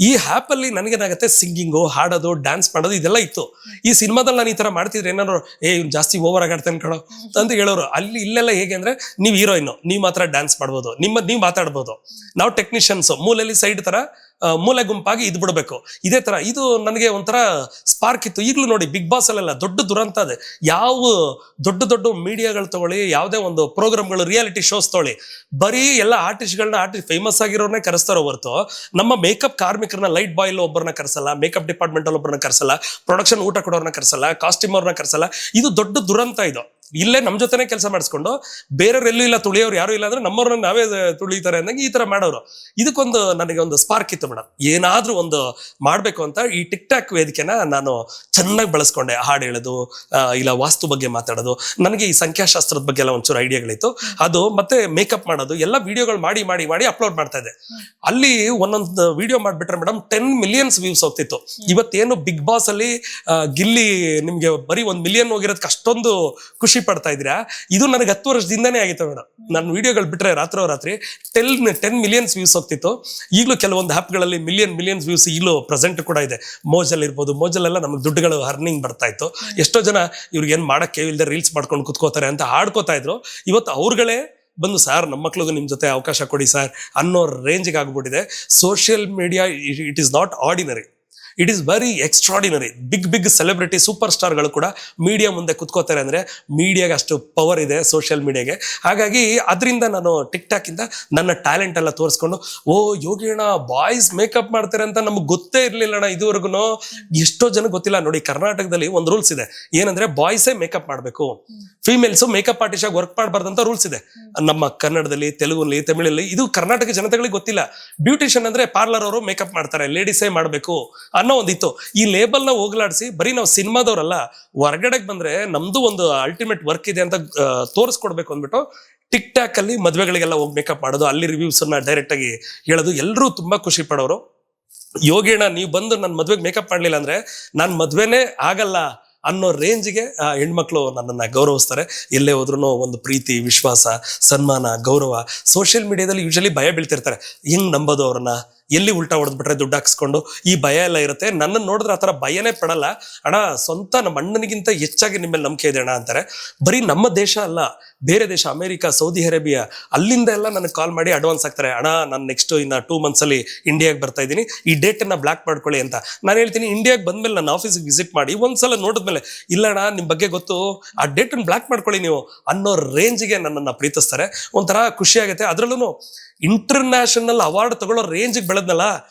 ಈ ಆ್ಯಪ್ ಅಲ್ಲಿ ನನಗೇನಾಗುತ್ತೆ, ಸಿಂಗಿಂಗು, ಹಾಡೋದು, ಡ್ಯಾನ್ಸ್ ಮಾಡೋದು ಇದೆಲ್ಲ ಇತ್ತು. ಈ ಸಿನಿಮಾದಲ್ಲಿ ನಾನು ಈ ತರ ಮಾಡ್ತಿದ್ರೆ ಏನಾದ್ರು ಇವ್ನು ಜಾಸ್ತಿ ಓವರ್ ಆಗಾಡ್ತೇನೆ ಕಣೋ ಅಂತ ಹೇಳೋರು. ಇಲ್ಲೆಲ್ಲ ಹೇಗೆ ಅಂದ್ರೆ, ನೀವು ಹೀರೋಯಿನ್, ನೀವು ಮಾತ್ರ ಡ್ಯಾನ್ಸ್ ಮಾಡ್ಬೋದು, ನೀವು ಮಾತಾಡ್ಬೋದು, ನಾವು ಟೆಕ್ನಿಷಿಯನ್ಸ್ ಮೂಲೆಯಲ್ಲಿ ಸೈಡ್ ತರ ಮೂಲೆ ಗುಂಪಾಗಿ ಇದ್ ಬಿಡ್ಬೇಕು. ಇದೇ ತರ ಇದು ನನಗೆ ಒಂಥರ ಸ್ಪಾರ್ಕ್ ಇತ್ತು. ಈಗಲೂ ನೋಡಿ ಬಿಗ್ ಬಾಸ್ ಅಲ್ಲೆಲ್ಲ ದೊಡ್ಡ ದುರಂತ ಅದೇ, ಯಾವ ದೊಡ್ಡ ಮೀಡಿಯಾಗಳು ತಗೊಳ್ಳಿ, ಯಾವುದೇ ಒಂದು ಪ್ರೋಗ್ರಾಮ್ಗಳು, ರಿಯಾಲಿಟಿ ಶೋಸ್ ತಗೊಳ್ಳಿ, ಬರೀ ಎಲ್ಲ ಆರ್ಟಿಸ್ಟ್ಗಳನ್ನ ಫೇಮಸ್ ಆಗಿರೋರ್ನೇ ಕರೆಸ್ತಾರೋ ಹೊರತು ನಮ್ಮ ಮೇಕಪ್ ಕಾರ್ಮಿಕರನ್ನ, ಲೈಟ್ ಬಾಯ್ಲ್ ಒಬ್ಬರನ್ನ ಕರೆಸಲ್ಲ, ಮೇಕಪ್ ಡಿಪಾರ್ಟ್ಮೆಂಟ್ ಅಲ್ಲಿ ಒಬ್ಬರನ್ನ ಕರೆಸಲ್ಲ, ಪ್ರೊಡಕ್ಷನ್ ಊಟ ಕೊಡೋರ್ನ ಕರೆಸಲ್ಲ, ಕಾಸ್ಟ್ಯೂಮ್ ಅವ್ರನ್ನ ಕರೆಸಲ್ಲ. ಇದು ದೊಡ್ಡ ದುರಂತ. ಇದು ಇಲ್ಲೇ ನಮ್ಮ ಜೊತೆನೆ ಕೆಲಸ ಮಾಡಿಸ್ಕೊಂಡು ಬೇರೆಯವರೆಲ್ಲೂ ಇಲ್ಲ, ತುಳಿಯೋರು ಯಾರು ಇಲ್ಲ ಅಂದ್ರೆ ನಮ್ಮವ್ರನ್ನ ನಾವೇ ತುಳಿತಾರೆ ಅಂದಂಗೆ ಈ ತರ ಮಾಡೋರು. ಇದಕ್ಕೊಂದು ನನಗೆ ಒಂದು ಸ್ಪಾರ್ಕ್ ಇತ್ತು ಮೇಡಮ್, ಏನಾದ್ರೂ ಒಂದು ಮಾಡ್ಬೇಕು ಅಂತ ಈ ಟಿಕ್ ಟಾಕ್ ವೇದಿಕೆನ ನಾನು ಚೆನ್ನಾಗಿ ಬಳಸ್ಕೊಂಡೆ. ಹಾಡು ಹೇಳೋದು, ಇಲ್ಲ ವಾಸ್ತು ಬಗ್ಗೆ ಮಾತಾಡೋದು, ನನಗೆ ಈ ಸಂಖ್ಯಾಶಾಸ್ತ್ರದ ಬಗ್ಗೆ ಎಲ್ಲ ಒಂಚೂರು ಐಡಿಯಾಗಳಿತ್ತು. ಅದು ಮತ್ತೆ ಮೇಕಪ್ ಮಾಡೋದು ಎಲ್ಲ ವಿಡಿಯೋಗಳು ಮಾಡಿ ಅಪ್ಲೋಡ್ ಮಾಡ್ತಾ ಇದ್ದೆ. ಅಲ್ಲಿ ಒಂದೊಂದು ವಿಡಿಯೋ ಮಾಡ್ಬಿಟ್ರೆ ಮೇಡಮ್ 10 million ವ್ಯೂಸ್ ಹೋಗ್ತಿತ್ತು. ಇವತ್ತೇನು ಬಿಗ್ ಬಾಸ್ ಅಲ್ಲಿ ಗಿಲ್ಲಿ ನಿಮ್ಗೆ ಬರೀ 1 million ಹೋಗಿರೋದಕ್ಕೆ ಅಷ್ಟೊಂದು ಖುಷಿ ಪಡ್ತಾ ಇದ್ದೀರಾ, ಇದು ನನಗೆ 10 ವರ್ಷದಿಂದಾನೇ ಆಗಿತ್ತು ಮೇಡಮ್. ನನ್ನ ವಿಡಿಯೋಗಳು ಬಿಟ್ರೆ ರಾತ್ರಿ 10 million ವ್ಯೂಸ್ ಹೋಗ್ತಿತ್ತು. ಈಗಲೂ ಕೆಲವೊಂದು ಆ್ಯಪ್ಗಳಲ್ಲಿ ಮಿಲಿಯನ್ ವ್ಯೂಸ್ ಈಗಲೂ ಪ್ರೆಸೆಂಟ್ ಕೂಡ ಇದೆ. ಮೋಜಲ್ ಇರ್ಬೋದು, ಮೋಜಲ್ಲೆಲ್ಲ ನಮ್ಗೆ ದುಡ್ಡುಗಳು ಅರ್ನಿಂಗ್ ಬರ್ತಾ ಇತ್ತು. ಎಷ್ಟೋ ಜನ ಇವ್ರಿಗೆ ಏನ್ ಮಾಡಕ್ಕೆ ಇಲ್ಲದೆ ರೀಲ್ಸ್ ಮಾಡ್ಕೊಂಡು ಕುತ್ಕೋತಾರೆ ಅಂತ ಆಡ್ಕೋತಾ ಇದ್ರು. ಇವತ್ತು ಅವ್ರುಗಳೇ ಬಂದು, ಸರ್ ನಮ್ಮ ಮಕ್ಳಿಗೂ ನಿಮ್ ಜೊತೆ ಅವಕಾಶ ಕೊಡಿ ಸರ್ ಅನ್ನೋ ರೇಂಜ್ಗೆ ಆಗ್ಬಿಟ್ಟಿದೆ. Social media it is not ordinary, it is very extraordinary. Big celebrity super ಸ್ಟಾರ್ಗಳು ಕೂಡ ಮೀಡಿಯಾ ಮುಂದೆ ಕುತ್ಕೋತಾರೆ ಅಂದ್ರೆ ಮೀಡಿಯಾಗೆ ಅಷ್ಟು ಪವರ್ ಇದೆ ಸೋಷಿಯಲ್ ಮೀಡಿಯಾಗೆ. ಹಾಗಾಗಿ ಅದರಿಂದ ನಾನು ಟಿಕ್ ಟಾಕ್ ಇಂದ ನನ್ನ ಟ್ಯಾಲೆಂಟ್ ಎಲ್ಲ ತೋರಿಸ್ಕೊಂಡು, ಓ ಯೋಗಿಯಣ್ಣ ಬಾಯ್ಸ್ ಮೇಕಪ್ ಮಾಡ್ತಾರೆ ಅಂತ ನಮ್ಗೆ ಗೊತ್ತೇ ಇರ್ಲಿಲ್ಲ ಅಣ್ಣ ಇದುವರೆಗೂ. ಎಷ್ಟೋ ಜನ ಗೊತ್ತಿಲ್ಲ ನೋಡಿ, ಕರ್ನಾಟಕದಲ್ಲಿ ಒಂದು ರೂಲ್ಸ್ ಇದೆ, ಏನಂದ್ರೆ ಬಾಯ್ಸೇ ಮೇಕಪ್ ಮಾಡ್ಬೇಕು, ಫಿಮೇಲ್ಸ್ ಮೇಕಪ್ ಆರ್ಟಿಸ್ಟ್ ಆಗಿ ವರ್ಕ್ ಮಾಡಬಾರ್ದಂತ ರೂಲ್ಸ್ ಇದೆ ನಮ್ಮ ಕನ್ನಡದಲ್ಲಿ, ತೆಲುಗಲ್ಲಿ, ತಮಿಳಲ್ಲಿ. ಇದು ಕರ್ನಾಟಕ ಜನತೆಗಳಿಗೆ ಗೊತ್ತಿಲ್ಲ. ಬ್ಯೂಟಿಷಿಯನ್ ಅಂದ್ರೆ ಪಾರ್ಲರ್ ಅವರು ಮೇಕಪ್ ಮಾಡ್ತಾರೆ, ಲೇಡೀಸೇ ಮಾಡ್ಬೇಕು ಅನ್ನೋ ಒಂದಿತ್ತು. ಈ ಲೇಬಲ್ ನ ಹೋಗ್ಲಾಡಿಸಿ ಬರೀ ನಾವು ಸಿನಿಮಾದವ್ರಲ್ಲ, ಹೊರಗಡೆಗೆ ಬಂದ್ರೆ ನಮ್ದು ಒಂದು ಅಲ್ಟಿಮೇಟ್ ವರ್ಕ್ ಇದೆ ಅಂತ ತೋರಿಸ್ಕೊಡ್ಬೇಕು ಅಂದ್ಬಿಟ್ಟು ಟಿಕ್ ಟಾಕ್ ಅಲ್ಲಿ ಮದ್ವೆಗಳಿಗೆಲ್ಲ ಹೋಗಿ ಮೇಕಪ್ ಮಾಡೋದು, ಅಲ್ಲಿ ರಿವ್ಯೂಸ್ ಅನ್ನ ಡೈರೆಕ್ಟ್ ಆಗಿ ಹೇಳೋದು. ಎಲ್ಲರೂ ತುಂಬಾ ಖುಷಿ ಪಡೋರು. ಯೋಗಿಯಣ್ಣ ನೀವು ಬಂದು ನನ್ನ ಮದ್ವೆಗೆ ಮೇಕಪ್ ಮಾಡ್ಲಿಲ್ಲ ಅಂದ್ರೆ ನಾನ್ ಮದ್ವೆನೇ ಆಗಲ್ಲ ಅನ್ನೋ ರೇಂಜ್ಗೆ ಹೆಣ್ಮಕ್ಳು ನನ್ನನ್ನು ಗೌರವಿಸ್ತಾರೆ. ಎಲ್ಲೇ ಹೋದ್ರೂ ಒಂದು ಪ್ರೀತಿ, ವಿಶ್ವಾಸ, ಸನ್ಮಾನ, ಗೌರವ. ಸೋಷಿಯಲ್ ಮೀಡಿಯಾದಲ್ಲಿ ಯೂಶಲಿ ಭಯ ಬೀಳ್ತಿರ್ತಾರೆ, ಹೆಂಗ್ ನಂಬೋದು ಅವ್ರನ್ನ, ಎಲ್ಲಿ ಉಲ್ಟಾ ಹೊಡೆದ್ಬಿಟ್ರೆ ದುಡ್ಡು ಹಾಕ್ಸ್ಕೊಂಡು, ಈ ಭಯ ಎಲ್ಲ ಇರುತ್ತೆ. ನನ್ನನ್ನು ನೋಡಿದ್ರೆ ಆ ಥರ ಭಯನೇ ಪಡಲ್ಲ. ಅಣ್ಣ ಸ್ವಂತ ನಮ್ಮ ಅಣ್ಣನಿಗಿಂತ ಹೆಚ್ಚಾಗಿ ನಿಮ್ಮಲ್ಲಿ ನಂಬಿಕೆ ಇದೆ ಅಣ್ಣ ಅಂತಾರೆ. ಬರೀ ನಮ್ಮ ದೇಶ ಅಲ್ಲ, ಬೇರೆ ದೇಶ, ಅಮೆರಿಕ, ಸೌದಿ ಅರೇಬಿಯಾ, ಅಲ್ಲಿಂದ ಎಲ್ಲ ನನಗೆ ಕಾಲ್ ಮಾಡಿ ಅಡ್ವಾನ್ಸ್ ಆಗ್ತಾರೆ. ಅಣ್ಣ ನಾನು ನೆಕ್ಸ್ಟ್ ಇನ್ನ 2 months ಅಲ್ಲಿ ಇಂಡಿಯಾಗೆ ಬರ್ತಾ ಇದ್ದೀನಿ, ಈ ಡೇಟನ್ನ ಬ್ಲಾಕ್ ಮಾಡ್ಕೊಳ್ಳಿ ಅಂತ. ನಾನು ಹೇಳ್ತೀನಿ, ಇಂಡಿಯಾಗೆ ಬಂದ್ಮೇಲೆ ನನ್ನ ಆಫೀಸಿಗೆ ವಿಸಿಟ್ ಮಾಡಿ ಒಂದ್ಸಲ ನೋಡಿದ್ಮೇಲೆ, ಇಲ್ಲ ಅಣ್ಣ ನಿಮ್ಮ ಬಗ್ಗೆ ಗೊತ್ತು, ಆ ಡೇಟನ್ನು ಬ್ಲಾಕ್ ಮಾಡ್ಕೊಳ್ಳಿ ನೀವು ಅನ್ನೋ ರೇಂಜ್ಗೆ ನನ್ನನ್ನು ಪ್ರೀತಿಸ್ತಾರೆ. ಒಂಥರ ಖುಷಿ ಆಗುತ್ತೆ. ಅದರಲ್ಲೂ ಇಂಟರ್ನ್ಯಾಷನಲ್ ಅವಾರ್ಡ್ ತಗೊಳ್ಳೋ ರೇಂಜ್ ಬೆಳೆದ್ನಲ್ಲ,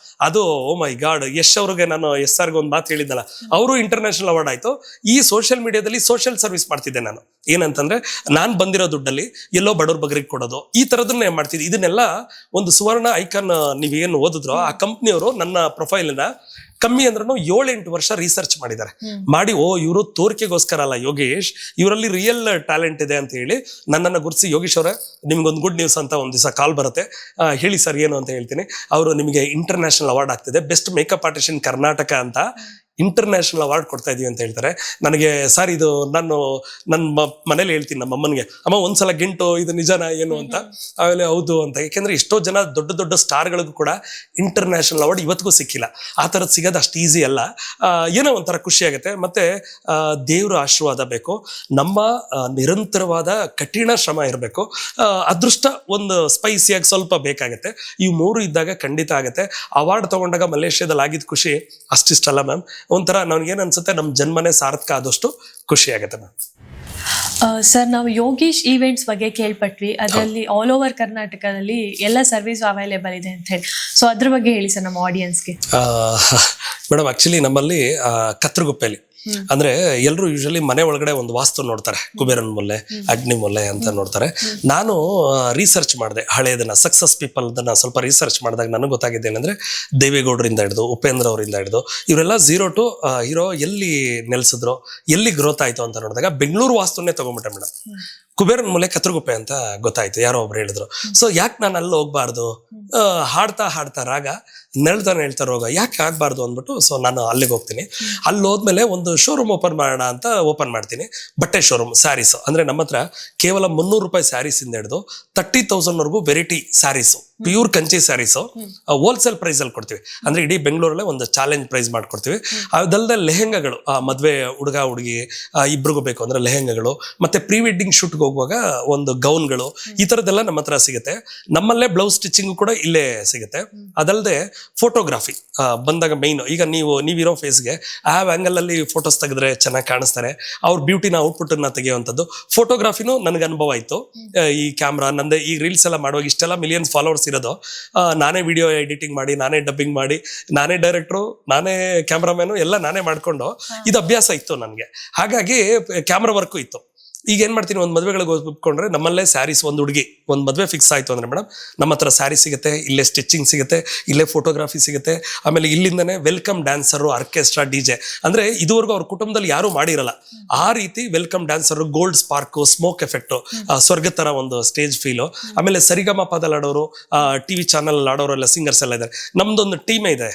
ಅದು ಓ ಮೈ ಗಾಡ್. ಯಶ್ ಅವ್ರಿಗೆ ನಾನು SRಗೆ ಒಂದು ಮಾತು ಹೇಳಿದ್ನಲ್ಲ, ಅವರು ಇಂಟರ್ನ್ಯಾಷನಲ್ ಅವಾರ್ಡ್ ಆಯ್ತು. ಈ ಸೋಷಿಯಲ್ ಮೀಡಿಯಾದಲ್ಲಿ ಸೋಷಿಯಲ್ ಸರ್ವಿಸ್ ಮಾಡ್ತಿದ್ದೆ ನಾನು. ಏನಂತಂದ್ರೆ ನಾನ್ ಬಂದಿರೋ ದುಡ್ಡಲ್ಲಿ ಎಲ್ಲೋ ಬಡವ್ರ ಬಗ್ರಿಗೆ ಕೊಡೋದು, ಈ ತರದನ್ನೇ ಮಾಡ್ತಿದ್ದೆ. ಇದನ್ನೆಲ್ಲ ಒಂದು ಸುವರ್ಣ ಐಕಾನ್ ನೀವೇನು ಓದಿದ್ರೋ ಆ ಕಂಪ್ನಿಯವರು ನನ್ನ ಪ್ರೊಫೈಲ್ನ ಕಮ್ಮಿ ಅಂದ್ರೂ 7-8 ವರ್ಷ ರಿಸರ್ಚ್ ಮಾಡಿದ್ದಾರೆ. ಮಾಡಿ ಇವರು ತೋರಿಕೆಗೋಸ್ಕರ ಅಲ್ಲ ಯೋಗೇಶ್, ಇವರಲ್ಲಿ ರಿಯಲ್ ಟ್ಯಾಲೆಂಟ್ ಇದೆ ಅಂತ ಹೇಳಿ ನನ್ನನ್ನು ಗುರುತಿಸಿ, ಯೋಗೇಶ್ ಅವರೇ ನಿಮ್ಗೊಂದು ಗುಡ್ ನ್ಯೂಸ್ ಅಂತ ಒಂದ್ ದಿವಸ ಕಾಲ್ ಬರುತ್ತೆ, ಹೇಳಿ ಸರ್ ಏನು ಅಂತ ಹೇಳ್ತೀನಿ. ಅವರು ನಿಮಗೆ ಇಂಟರ್ನ್ಯಾಷನಲ್ ಅವಾರ್ಡ್ ಆಗ್ತಿದೆ, ಬೆಸ್ಟ್ ಮೇಕಪ್ ಆರ್ಟಿಸ್ಟ್ ಇನ್ ಕರ್ನಾಟಕ ಅಂತ ಇಂಟರ್ನ್ಯಾಷನಲ್ ಅವಾರ್ಡ್ ಕೊಡ್ತಾ ಇದೀವಿ ಅಂತ ಹೇಳ್ತಾರೆ. ನನಗೆ ಸರ್ ಇದು ನಾನು ನನ್ನ ಮನೇಲಿ ಹೇಳ್ತೀನಿ ನಮ್ಮ ಅಮ್ಮನಿಗೆ, ಅಮ್ಮ ಒಂದ್ಸಲ ಗಿಂಟು ಇದು ನಿಜನಾ ಏನು ಅಂತ. ಆಮೇಲೆ ಹೌದು ಅಂತ, ಯಾಕೆಂದ್ರೆ ಎಷ್ಟೋ ಜನ ದೊಡ್ಡ ದೊಡ್ಡ ಸ್ಟಾರ್ಗಳಿಗೂ ಕೂಡ ಇಂಟರ್ನ್ಯಾಷನಲ್ ಅವಾರ್ಡ್ ಇವತ್ತಿಗೂ ಸಿಕ್ಕಿಲ್ಲ. ಆ ಥರದ್ದು ಸಿಗೋದು ಅಷ್ಟು ಈಸಿ ಅಲ್ಲ. ಏನೋ ಒಂಥರ ಖುಷಿ ಆಗುತ್ತೆ. ಮತ್ತೆ ದೇವ್ರ ಆಶೀರ್ವಾದ ಬೇಕು, ನಮ್ಮ ನಿರಂತರವಾದ ಕಠಿಣ ಶ್ರಮ ಇರಬೇಕು, ಅದೃಷ್ಟ ಒಂದು ಸ್ಪೈಸಿಯಾಗಿ ಸ್ವಲ್ಪ ಬೇಕಾಗತ್ತೆ. ಇವು ಮೂರು ಇದ್ದಾಗ ಖಂಡಿತ ಆಗುತ್ತೆ. ಅವಾರ್ಡ್ ತಗೊಂಡಾಗ ಮಲೇಷ್ಯಾದಲ್ಲಿ ಆಗಿದ್ದ ಖುಷಿ ಅಷ್ಟಿಷ್ಟಲ್ಲ ಮ್ಯಾಮ್. ಒಂಥರ ನನ್ಗೇನ್ ಅನ್ಸುತ್ತೆ, ನಮ್ ಜನ್ಮನೇ ಸಾರ್ಥಕ ಆದಷ್ಟು ಖುಷಿ ಆಗತ್ತೆ ಮ್ಯಾಮ್. ಸರ್, ನಾವು ಯೋಗೇಶ್ ಈವೆಂಟ್ಸ್ ಬಗ್ಗೆ ಕೇಳ್ಪಟ್ವಿ. ಅದರಲ್ಲಿ ಆಲ್ ಓವರ್ ಕರ್ನಾಟಕದಲ್ಲಿ ಎಲ್ಲ ಸರ್ವಿಸ್ ಅವೈಲೇಬಲ್ ಇದೆ ಅಂತ ಹೇಳಿ. ಸೊ ಅದ್ರ ಬಗ್ಗೆ ಹೇಳಿ ಸರ್ ನಮ್ಮ ಆಡಿಯನ್ಸ್ಗೆ. ಮೇಡಮ್ ಆಕ್ಚುಲಿ ನಮ್ಮಲ್ಲಿ ಕತ್ರಗುಪ್ಪೆಲಿ ಅಂದ್ರೆ ಎಲ್ಲರೂ ಯೂಶಲಿ ಮನೆ ಒಳಗಡೆ ಒಂದು ವಾಸ್ತು ನೋಡ್ತಾರೆ, ಕುಬೇರನ್ ಮೂಲೆ, ಅಗ್ನಿ ಮೂಲೆ ಅಂತ ನೋಡ್ತಾರೆ. ನಾನು ರಿಸರ್ಚ್ ಮಾಡಿದೆ ಹಳೇದನ್ನ, ಸಕ್ಸಸ್ ಪೀಪಲ್ ಸ್ವಲ್ಪ ರಿಸರ್ಚ್ ಮಾಡಿದಾಗ ನನಗೆ ಗೊತ್ತಾಗಿದೆ ಏನಂದ್ರೆ, ದೇವೇಗೌಡರಿಂದ ಹಿಡಿದು ಉಪೇಂದ್ರ ಅವರಿಂದ ಹಿಡಿದು ಇವರೆಲ್ಲ 0 to ಹೀರೋ ಎಲ್ಲಿ ನೆಲೆಸಿದ್ರು, ಎಲ್ಲಿ ಗ್ರೋತ್ ಆಯ್ತು ಅಂತ ನೋಡಿದಾಗ ಬೆಂಗಳೂರು ವಾಸ್ತುನೇ ತಗೊಂಡ್ಬಿಟ್ಟೆ ಮೇಡಮ್. ಕುಬೇರನ್ ಮೂಲೆ ಕತ್ರಗುಪ್ಪೆ ಅಂತ ಗೊತ್ತಾಯ್ತು, ಯಾರೋ ಒಬ್ರು ಹೇಳಿದ್ರು. ಸೊ ಯಾಕೆ ನಾನು ಅಲ್ಲಿ ಹೋಗ್ಬಾರ್ದು, ಹಾಡ್ತಾ ಹಾಡ್ತಾ ರಾಗ, ನೆಳ್ತಾ ರೋಗ, ಯಾಕೆ ಆಗ್ಬಾರ್ದು ಅಂದ್ಬಿಟ್ಟು ಸೊ ನಾನು ಅಲ್ಲಿಗೆ ಹೋಗ್ತೀನಿ. ಅಲ್ಲಿ ಹೋದ್ಮೇಲೆ ಒಂದು ಶೋರೂಮ್ ಓಪನ್ ಮಾಡೋಣ ಅಂತ ಓಪನ್ ಮಾಡ್ತೀನಿ. ಬಟ್ಟೆ ಶೋರೂಮ್, ಸ್ಯಾರೀಸ್. ಅಂದ್ರೆ ನಮ್ಮ ಹತ್ರ ಕೇವಲ 300 ರೂಪಾಯಿ ಸ್ಯಾರೀಸ್ ಇಂದ ಹಿಡಿದು 30,000 ವರೆಗೂ variety saris, pure Kanchi saris wholesale price ಅಲ್ಲಿ ಕೊಡ್ತೀವಿ. ಅಂದ್ರೆ ಇಡೀ ಬೆಂಗಳೂರಲ್ಲೇ ಒಂದು ಚಾಲೆಂಜ್ ಪ್ರೈಸ್ ಮಾಡ್ಕೊಡ್ತೀವಿ. ಅದಲ್ಲದೆ ಲೆಹೆಂಗಾಗಳು, ಮದ್ವೆ ಹುಡುಗ ಹುಡುಗಿ ಇಬ್ರಿಗೂ ಬೇಕು ಅಂದ್ರೆ ಲೆಹೆಂಗಾಗಳು, ಮತ್ತೆ ಪ್ರೀ ವೆಡ್ಡಿಂಗ್ ಶೂಟ್ಗೆ ಹೋಗುವಾಗ ಒಂದು ಗೌನ್ಗಳು, ಈ ತರದೆಲ್ಲ ನಮ್ಮ ಹತ್ರ ಸಿಗುತ್ತೆ. ನಮ್ಮಲ್ಲೇ ಬ್ಲೌಸ್ ಸ್ಟಿಚಿಂಗ್ ಕೂಡ ಇಲ್ಲೇ ಸಿಗುತ್ತೆ. ಅದಲ್ಲದೆ ಫೋಟೋಗ್ರಾಫಿ ಬಂದಾಗ ಮೈನ್, ಈಗ ನೀವಿರೋ ಫೇಸ್ಗೆ ಆ ಆಂಗಲ್ ಅಲ್ಲಿ ಫೋಟೋಸ್ ತೆಗೆದ್ರೆ ಚೆನ್ನಾಗಿ ಕಾಣಿಸ್ತಾರೆ, ಅವ್ರ ಬ್ಯೂಟಿನ ಔಟ್ಪುಟ್ ಅನ್ನ ತೆಗೆಯುವಂಥದ್ದು. ಫೋಟೋಗ್ರಾಫಿನೂ ನನಗೆ ಅನುಭವ ಆಯ್ತು. ಈ ಕ್ಯಾಮ್ರಾ ನಂದೆ, ಈ ರೀಲ್ಸ್ ಎಲ್ಲ ಮಾಡುವಾಗ ಇಷ್ಟೆಲ್ಲ ಮಿಲಿಯನ್ಸ್ ಫಾಲೋವರ್ಸ್ ಇರೋದು, ನಾನೇ ವಿಡಿಯೋ ಎಡಿಟಿಂಗ್ ಮಾಡಿ, ನಾನೇ ಡಬ್ಬಿಂಗ್ ಮಾಡಿ, ನಾನೇ ಡೈರೆಕ್ಟ್ರು, ನಾನೇ ಕ್ಯಾಮ್ರಾಮ್ಯಾನು ಎಲ್ಲ ನಾನೇ ಮಾಡ್ಕೊಂಡು ಇದು ಅಭ್ಯಾಸ ಇತ್ತು ನನಗೆ. ಹಾಗಾಗಿ ಕ್ಯಾಮ್ರಾ ವರ್ಕು ಇತ್ತು. ಈಗ ಏನ್ ಮಾಡ್ತೀನಿ, ಒಂದು ಮದುವೆಗಳಿಗೆ ಹೋಗ್ಕೊಂಡ್ರೆ ನಮ್ಮಲ್ಲೇ ಸ್ಯಾರೀಸ್, ಒಂದು ಹುಡುಗಿ ಒಂದು ಮದುವೆ ಫಿಕ್ಸ್ ಆಯ್ತು ಅಂದ್ರೆ ಮೇಡಮ್ ನಮ್ಮ ಹತ್ರ ಸ್ಯಾರಿ ಸಿಗುತ್ತೆ, ಇಲ್ಲೇ ಸ್ಟಿಚಿಂಗ್ ಸಿಗುತ್ತೆ, ಇಲ್ಲೇ ಫೋಟೋಗ್ರಾಫಿ ಸಿಗುತ್ತೆ. ಆಮೇಲೆ ಇಲ್ಲಿಂದನೇ ವೆಲ್ಕಮ್ ಡ್ಯಾನ್ಸರು, ಆರ್ಕೆಸ್ಟ್ರಾ, DJ, ಅಂದ್ರೆ ಇದುವರೆಗೂ ಅವ್ರ ಕುಟುಂಬದಲ್ಲಿ ಯಾರು ಮಾಡಿರಲ್ಲ ಆ ರೀತಿ welcome dancer, gold spark, smoke effect, ಸ್ವರ್ಗ ತರ ಒಂದು ಸ್ಟೇಜ್ ಫೀಲು. ಆಮೇಲೆ ಸರಿಗಮ ಪದಲ್ಲಿ ಆಡೋರು, TV ಚಾನಲ್ ಆಡೋರು ಎಲ್ಲ ಸಿಂಗರ್ಸ್ ಎಲ್ಲ ಇದ್ದಾರೆ. ನಮ್ದೊಂದು ಟೀಮೇ ಇದೆ.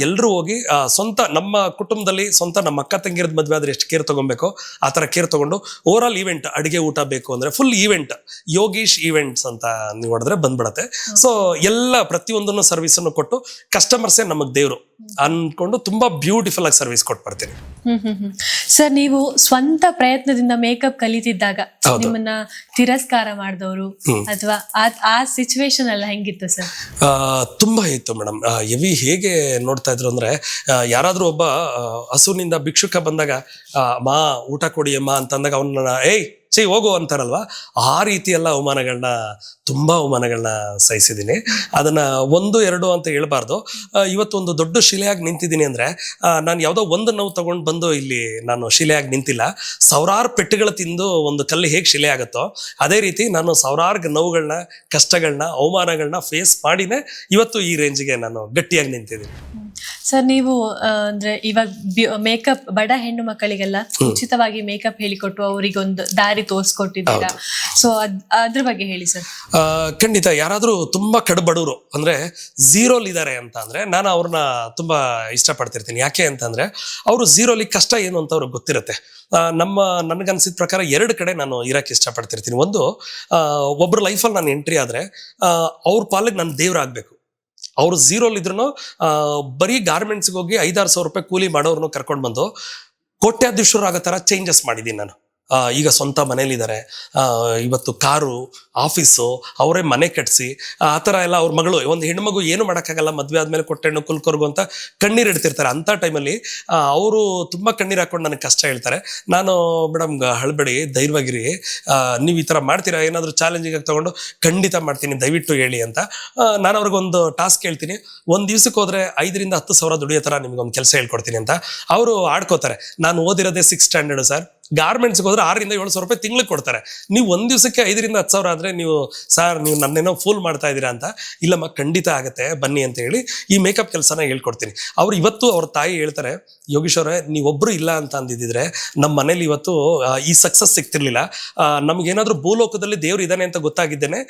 ಎಲ್ಲರೂ ಹೋಗಿ ಸ್ವಂತ ನಮ್ಮ ಕುಟುಂಬದಲ್ಲಿ ಸ್ವಂತ ನಮ್ಮ ಅಕ್ಕ ತಂಗಿರದ ಮದುವೆ ಆದ್ರೆ ಎಷ್ಟು ಕೇರ್ ತಗೊಬೇಕು ಆ ತರ ಕೇರ್ ತಗೊಂಡು ಓವರ್ ಆಲ್ ಈವೆಂಟ್, ಅಡಿಗೆ ಊಟ ಬೇಕು ಅಂದ್ರೆ ಫುಲ್ ಈವೆಂಟ್, ಯೋಗೇಶ್ ಈವೆಂಟ್ಸ್ ಅಂತ ನೀವು ಹೊಡೆದ್ರೆ ಬಂದ್ಬಿಡತ್ತೆ. ಸೊ ಎಲ್ಲ ಪ್ರತಿಯೊಂದನ್ನು ಸರ್ವಿಸ್ ಅನ್ನು ಕೊಟ್ಟು ಕಸ್ಟಮರ್ಸೇ ನಮಗ್ ದೇವ್ರು ಅನ್ಕೊಂಡು ತುಂಬಾ ಬ್ಯೂಟಿಫುಲ್ ಆಗಿ ಸರ್ವಿಸ್ ಕೊಟ್ಟು ಬರ್ತೀನಿ. ಸರ್, ನೀವು ಸ್ವಂತ ಪ್ರಯತ್ನದಿಂದ ಮೇಕಪ್ ಕಲಿತಿದ್ದಾಗ ನಿಮ್ಮನ್ನ ತಿರಸ್ಕಾರ ಮಾಡಿದವರು ಅಥವಾ ಆ ಸಿಚುವೇಶನ್ ಎಲ್ಲ ಹೆಂಗಿತ್ತು ಸರ್? ತುಂಬಾ ಇತ್ತು ಮೇಡಮ್. ಹೇಗೆ ನೋಡ್ತಾ ಇದ್ರು ಅಂದ್ರೆ, ಯಾರಾದ್ರೂ ಒಬ್ಬ ಹಸುವಿನಿಂದ ಭಿಕ್ಷುಕ ಬಂದಾಗ ಮಾ ಊಟ ಕೊಡಿ ಅಮ್ಮ ಅಂತಂದಾಗ ಅವನ್ನ ಹೋಗು ಅಂತಾರಲ್ವಾ, ಆ ರೀತಿ ಎಲ್ಲ ತುಂಬಾ ಅವಮಾನಗಳನ್ನ ಸಹಿಸಿದ್ದೀನಿ. ಅದನ್ನ 1-2 ಅಂತ ಹೇಳ್ಬಾರ್ದು. ಇವತ್ತು ಒಂದು ದೊಡ್ಡ ಶಿಲೆಯಾಗಿ ನಿಂತಿದ್ದೀನಿ ಅಂದ್ರೆ ನಾನು ಯಾವ್ದೋ ಒಂದು ನೋವು ತಗೊಂಡು ಬಂದು ಇಲ್ಲಿ ನಾನು ಶಿಲೆಯಾಗಿ ನಿಂತಿಲ್ಲ. ಸಾವಿರಾರು ಪೆಟ್ಟುಗಳು ತಿಂದು ಒಂದು ಕಲ್ಲು ಹೇಗೆ ಶಿಲೆ ಆಗುತ್ತೋ ಅದೇ ರೀತಿ ನಾನು ಸಾವಿರಾರು ನೋವುಗಳನ್ನ, ಕಷ್ಟಗಳನ್ನ, ಅವಮಾನಗಳನ್ನ ಫೇಸ್ ಮಾಡಿನೇ ಇವತ್ತು ಈ ರೇಂಜ್ಗೆ ನಾನು ಗಟ್ಟಿಯಾಗಿ ನಿಂತಿದ್ದೀನಿ. ಸರ್, ನೀವು ಅಂದ್ರೆ ಇವಾಗ ಮೇಕಪ್ ಬಡ ಹೆಣ್ಣು ಮಕ್ಕಳಿಗೆಲ್ಲ ಉಚಿತವಾಗಿ ಮೇಕಪ್ ಹೇಳಿಕೊಟ್ಟು ಅವರಿಗೊಂದು ದಾರಿ ತೋರಿಸ್ಕೊಟ್ಟಿದ್ದೀರಾ. ಸೊ ಅದ್ರ ಬಗ್ಗೆ ಹೇಳಿ ಸರ್. ಖಂಡಿತ. ಯಾರಾದ್ರೂ ತುಂಬಾ ಕಡುಬಡವರು ಅಂದ್ರೆ ಝೀರೋಲ್ ಇದಾರೆ ಅಂತ ಅಂದ್ರೆ ನಾನು ಅವ್ರನ್ನ ತುಂಬಾ ಇಷ್ಟಪಡ್ತಿರ್ತೀನಿ. ಯಾಕೆ ಅಂತಂದ್ರೆ ಅವರು ಝೀರೋಲಿ ಕಷ್ಟ ಏನು ಅಂತ ಅವ್ರಿಗೆ ಗೊತ್ತಿರುತ್ತೆ. ನನ್ಗನ್ಸಿದ ಪ್ರಕಾರ 2 ಕಡೆ ನಾನು ಇರಕ್ಕೆ ಇಷ್ಟಪಡ್ತಿರ್ತೀನಿ. ಒಂದು, ಒಬ್ರು ಲೈಫಲ್ಲಿ ನಾನು ಎಂಟ್ರಿ ಆದ್ರೆ ಅವ್ರ ಪಾಲಿಗೆ ನಾನು ದೇವ್ರಾಗ್ಬೇಕು. ಅವ್ರು ಝೀರೋಲ್ ಇದ್ರು ಬರೀ ಗಾರ್ಮೆಂಟ್ಸ್ಗೆ ಹೋಗಿ 5,000-6,000 ರೂಪಾಯಿ ಕೂಲಿ ಮಾಡೋರ್ನು ಕರ್ಕೊಂಡು ಬಂದು ಕೋಟ್ಯಾಧೀಶರು ಆಗೋ ತರ ಚೇಂಜಸ್ ಮಾಡಿದ್ದೀನಿ ನಾನು. ಈಗ ಸ್ವಂತ ಮನೇಲಿದ್ದಾರೆ, ಇವತ್ತು ಕಾರು, ಆಫೀಸು, ಅವರೇ ಮನೆ ಕಟ್ಟಿಸಿ ಆ ಥರ ಎಲ್ಲ ಅವ್ರ ಮಗಳು, ಒಂದು ಹೆಣ್ಮಗು ಏನು ಮಾಡೋಕ್ಕಾಗಲ್ಲ, ಮದುವೆ ಆದಮೇಲೆ ಕೊಟ್ಟೆಣ್ಣು ಕುಲ್ಕೊರ್ಗು ಅಂತ ಕಣ್ಣೀರು ಇಡ್ತಿರ್ತಾರೆ. ಅಂಥ ಟೈಮಲ್ಲಿ ಅವರು ತುಂಬ ಕಣ್ಣೀರು ಹಾಕೊಂಡು ನನಗೆ ಕಷ್ಟ ಹೇಳ್ತಾರೆ. ನಾನು ಮೇಡಮ್ ಹಳ್ಬೇಡಿ, ಧೈರ್ಯವಾಗಿರಿ, ನೀವು ಈ ಥರ ಮಾಡ್ತೀರಾ, ಏನಾದರೂ ಚಾಲೆಂಜಿಂಗ್ ಆಗಿ ತೊಗೊಂಡು ಖಂಡಿತ ಮಾಡ್ತೀನಿ, ದಯವಿಟ್ಟು ಹೇಳಿ ಅಂತ ನಾನು ಅವ್ರಿಗೊಂದು ಟಾಸ್ಕ್ ಹೇಳ್ತೀನಿ. ಒಂದು ದಿವ್ಸಕ್ಕೆ ಹೋದರೆ 5,000 to 10,000 ದುಡಿಯೋ ಥರ ನಿಮ್ಗೊಂದು ಕೆಲಸ ಹೇಳ್ಕೊಡ್ತೀನಿ ಅಂತ. ಅವರು ಆಡ್ಕೋತಾರೆ, ನಾನು ಓದಿರೋದೇ 6th standard ಸರ್, ಗಾರ್ಮೆಂಟ್ಸ್ಗೆ ಹೋದ್ರೆ 6,000 to 7,000 ರೂಪಾಯಿ ತಿಂಗ್ಳಿಗೆ ಕೊಡ್ತಾರೆ, ನೀವು ಒಂದು ದಿವಸಕ್ಕೆ 5,000 to 10,000 ಆದರೆ ನೀವು ಸರ್ ನೀವು ನನ್ನೇನೋ ಫೂಲ್ ಮಾಡ್ತಾ ಇದ್ದೀರಾ ಅಂತ. ಇಲ್ಲಮ್ಮ ಖಂಡಿತ ಆಗುತ್ತೆ ಬನ್ನಿ ಅಂತ ಹೇಳಿ ಈ ಮೇಕಪ್ ಕೆಲಸನ ಹೇಳ್ಕೊಡ್ತೀನಿ. ಅವ್ರು ಇವತ್ತು ಅವ್ರ ತಾಯಿ ಹೇಳ್ತಾರೆ, ಯೋಗೀಶ್ ಅವರೇ ನೀವೊಬ್ಬರು ಇಲ್ಲ ಅಂತ ಅಂದಿದ್ದಿದ್ರೆ ನಮ್ಮ ಮನೇಲಿ ಇವತ್ತು ಈ ಸಕ್ಸಸ್ ಸಿಗ್ತಿರ್ಲಿಲ್ಲ, ನಮಗೇನಾದ್ರೂ ಭೂಲೋಕದಲ್ಲಿ ದೇವ್ರು ಇದ್ದಾನೆ ಅಂತ ಗೊತ್ತಾಗಿದ್ದೇನೆ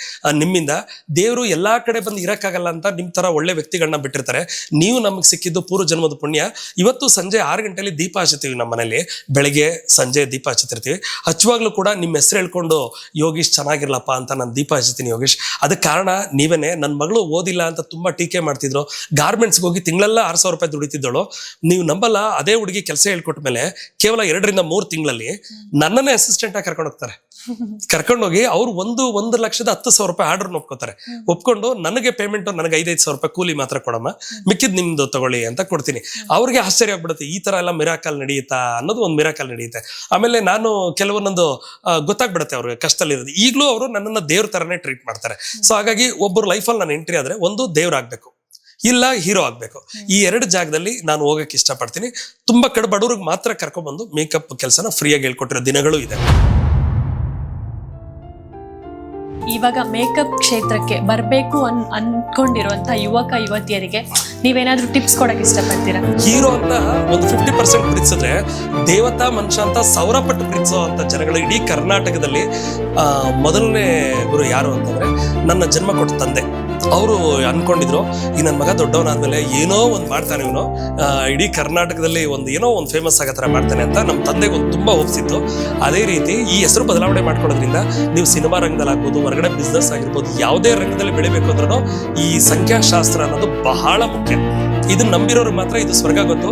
ನಿಮ್ಮಿಂದ. ದೇವರು ಎಲ್ಲಾ ಕಡೆ ಬಂದು ಇರಕ್ಕಾಗಲ್ಲ ಅಂತ ನಿಮ್ಮ ತರ ಒಳ್ಳೆ ವ್ಯಕ್ತಿಗಳನ್ನ ಬಿಟ್ಟಿರ್ತಾರೆ, ನೀವು ನಮಗೆ ಸಿಕ್ಕಿದ್ದು ಪೂರ್ವ ಜನ್ಮದ ಪುಣ್ಯ. ಇವತ್ತು ಸಂಜೆ 6 ಗಂಟೆಯಲ್ಲಿ ದೀಪ ಹಚ್ಚುತ್ತೀವಿ ನಮ್ಮ ಮನೇಲಿ, ಬೆಳಗ್ಗೆ ಸಂಜೆ ದೀಪ ಹಚ್ಚುತ್ತಿರ್ತೀವಿ. ಹಚ್ಚುವಾಗ್ಲೂ ಕೂಡ ನಿಮ್ಮ ಹೆಸರು ಹೇಳ್ಕೊಂಡು ಯೋಗೀಶ್ ಚೆನ್ನಾಗಿರ್ಲಪ್ಪ ಅಂತ ನಾನು ದೀಪ ಹಚ್ಚುತ್ತೀನಿ ಯೋಗೀಶ್. ಅದಕ್ಕೆ ಕಾರಣ ನೀವೇನೆ. ನನ್ನ ಮಗಳು ಓದಿಲ್ಲ ಅಂತ ತುಂಬಾ ಟೀಕೆ ಮಾಡ್ತಿದ್ರು, ಗಾರ್ಮೆಂಟ್ಸ್ಗೆ ಹೋಗಿ ತಿಂಗಳೆಲ್ಲ 6,000 ರೂಪಾಯಿ ದುಡಿತಿದ್ದಳು. ನೀವು ನಂಬಲ್ಲ, ಅದೇ ಹುಡುಗಿ ಕೆಲಸ ಹೇಳ್ಕೊಟ್ಟ ಮೇಲೆ ಕೇವಲ 2 to 3 ತಿಂಗಳಲ್ಲಿ ನನ್ನನ್ನೇ ಅಸಿಸ್ಟೆಂಟ್ ಆಗಿ ಕರ್ಕೊಂಡು ಹೋಗ್ತಾರೆ. ಕರ್ಕೊಂಡೋಗಿ ಅವ್ರು 1,10,000 ರೂಪಾಯಿ ಆರ್ಡರ್ ಒಪ್ಕೋತಾರೆ. ಒಪ್ಕೊಂಡು ನನಗೆ ಪೇಮೆಂಟ್, ನನಗೆ 5,000 ರೂಪಾಯಿ ಕೂಲಿ ಮಾತ್ರ ಕೊಡಮ್ಮ, ಮಿಕ್ಕಿದ್ ನಿಮ್ದು ತಗೊಳ್ಳಿ ಅಂತ ಕೊಡ್ತೀನಿ. ಅವ್ರಿಗೆ ಆಶ್ಚರ್ಯ ಆಗ್ಬಿಡುತ್ತೆ, ಈ ತರ ಎಲ್ಲ ಮಿರಾಕಲ್ ನಡೆಯುತ್ತಾ ಅನ್ನೋದು ಒಂದು ಮಿರಾಕಲ್ ನಡೆಯುತ್ತೆ. ಆಮೇಲೆ ನಾನು ಕೆಲವೊಂದೊಂದು ಗೊತ್ತಾಗ್ಬಿಡುತ್ತೆ ಅವ್ರಿಗೆ ಕಷ್ಟದಲ್ಲಿರೋದು. ಈಗಲೂ ಅವರು ನನ್ನನ್ನು ದೇವ್ರ ತರನೇ ಟ್ರೀಟ್ ಮಾಡ್ತಾರೆ. ಸೊ ಹಾಗಾಗಿ ಒಬ್ಬರು ಲೈಫಲ್ಲಿ ನಾನು ಎಂಟ್ರಿ ಆದ್ರೆ ಒಂದು ದೇವ್ರಾಗ್ಬೇಕು, ಇಲ್ಲ ಹೀರೋ ಆಗ್ಬೇಕು. ಈ 2 ಜಾಗದಲ್ಲಿ ನಾನು ಹೋಗಕ್ಕೆ ಇಷ್ಟಪಡ್ತೀನಿ. ತುಂಬಾ ಬಡವ್ರಿಗೆ ಮಾತ್ರ ಕರ್ಕೊಂಡ್ಬಂದು ಮೇಕಪ್ ಕೆಲಸನ ಫ್ರೀಯಾಗಿ ಹೇಳ್ಕೊಟ್ಟಿರೋ ದಿನಗಳು ಇದೆ. ಇವಾಗ ಮೇಕಪ್ ಕ್ಷೇತ್ರಕ್ಕೆ ಬರಬೇಕು ಅನ್ಕೊಂಡಿರುವಂತ ಯುವಕ ಯುವತಿಯರಿಗೆ ನೀವೇನಾದ್ರೂ ಟಿಪ್ಸ್ ಕೊಡಕ್ಕೆ ಇಷ್ಟಪಡ್ತೀರಾ? ಹೀರೋ ಅಂತ ಒಂದು 50% ಪ್ರೀತಿಸಿದ್ರೆ ದೇವತಾ ಮನುಷ್ಯ ಅಂತ 1000 ಪಟ್ಟು ಪ್ರೀತಿಸೋ ಅಂತ ಜನಗಳು ಇಡೀ ಕರ್ನಾಟಕದಲ್ಲಿ ಮೊದಲನೇ ಗುರು ಯಾರು ಅಂತಂದ್ರೆ ನನ್ನ ಜನ್ಮ ಕೊಟ್ಟ ತಂದೆ. ಅವರು ಅನ್ಕೊಂಡಿದ್ರು, ಈ ನನ್ನ ಮಗ ದೊಡ್ಡವನಾದ್ಮೇಲೆ ಏನೋ ಒಂದು ಮಾಡ್ತಾನೆ ಇವನು, ಇಡೀ ಕರ್ನಾಟಕದಲ್ಲಿ ಏನೋ ಒಂದು ಫೇಮಸ್ ಆಗೋ ಥರ ಮಾಡ್ತಾನೆ ಅಂತ ನಮ್ಮ ತಂದೆಗೆ ಒಂದು ತುಂಬ ಒಪ್ಸಿತ್ತು. ಅದೇ ರೀತಿ ಈ ಹೆಸರು ಬದಲಾವಣೆ ಮಾಡ್ಕೊಳ್ಳೋದ್ರಿಂದ ನೀವು ಸಿನಿಮಾ ರಂಗದಲ್ಲಿ ಆಗ್ಬೋದು, ಹೊರಗಡೆ ಬಿಸ್ನೆಸ್ ಆಗಿರ್ಬೋದು, ಯಾವುದೇ ರಂಗದಲ್ಲಿ ಬೆಳಿಬೇಕು ಅಂದ್ರೂ ಈ ಸಂಖ್ಯಾಶಾಸ್ತ್ರ ಅನ್ನೋದು ಬಹಳ ಮುಖ್ಯ. ಇದನ್ನ ನಂಬಿರೋರು ಮಾತ್ರ ಇದು ಸ್ವರ್ಗ ಗೊತ್ತು.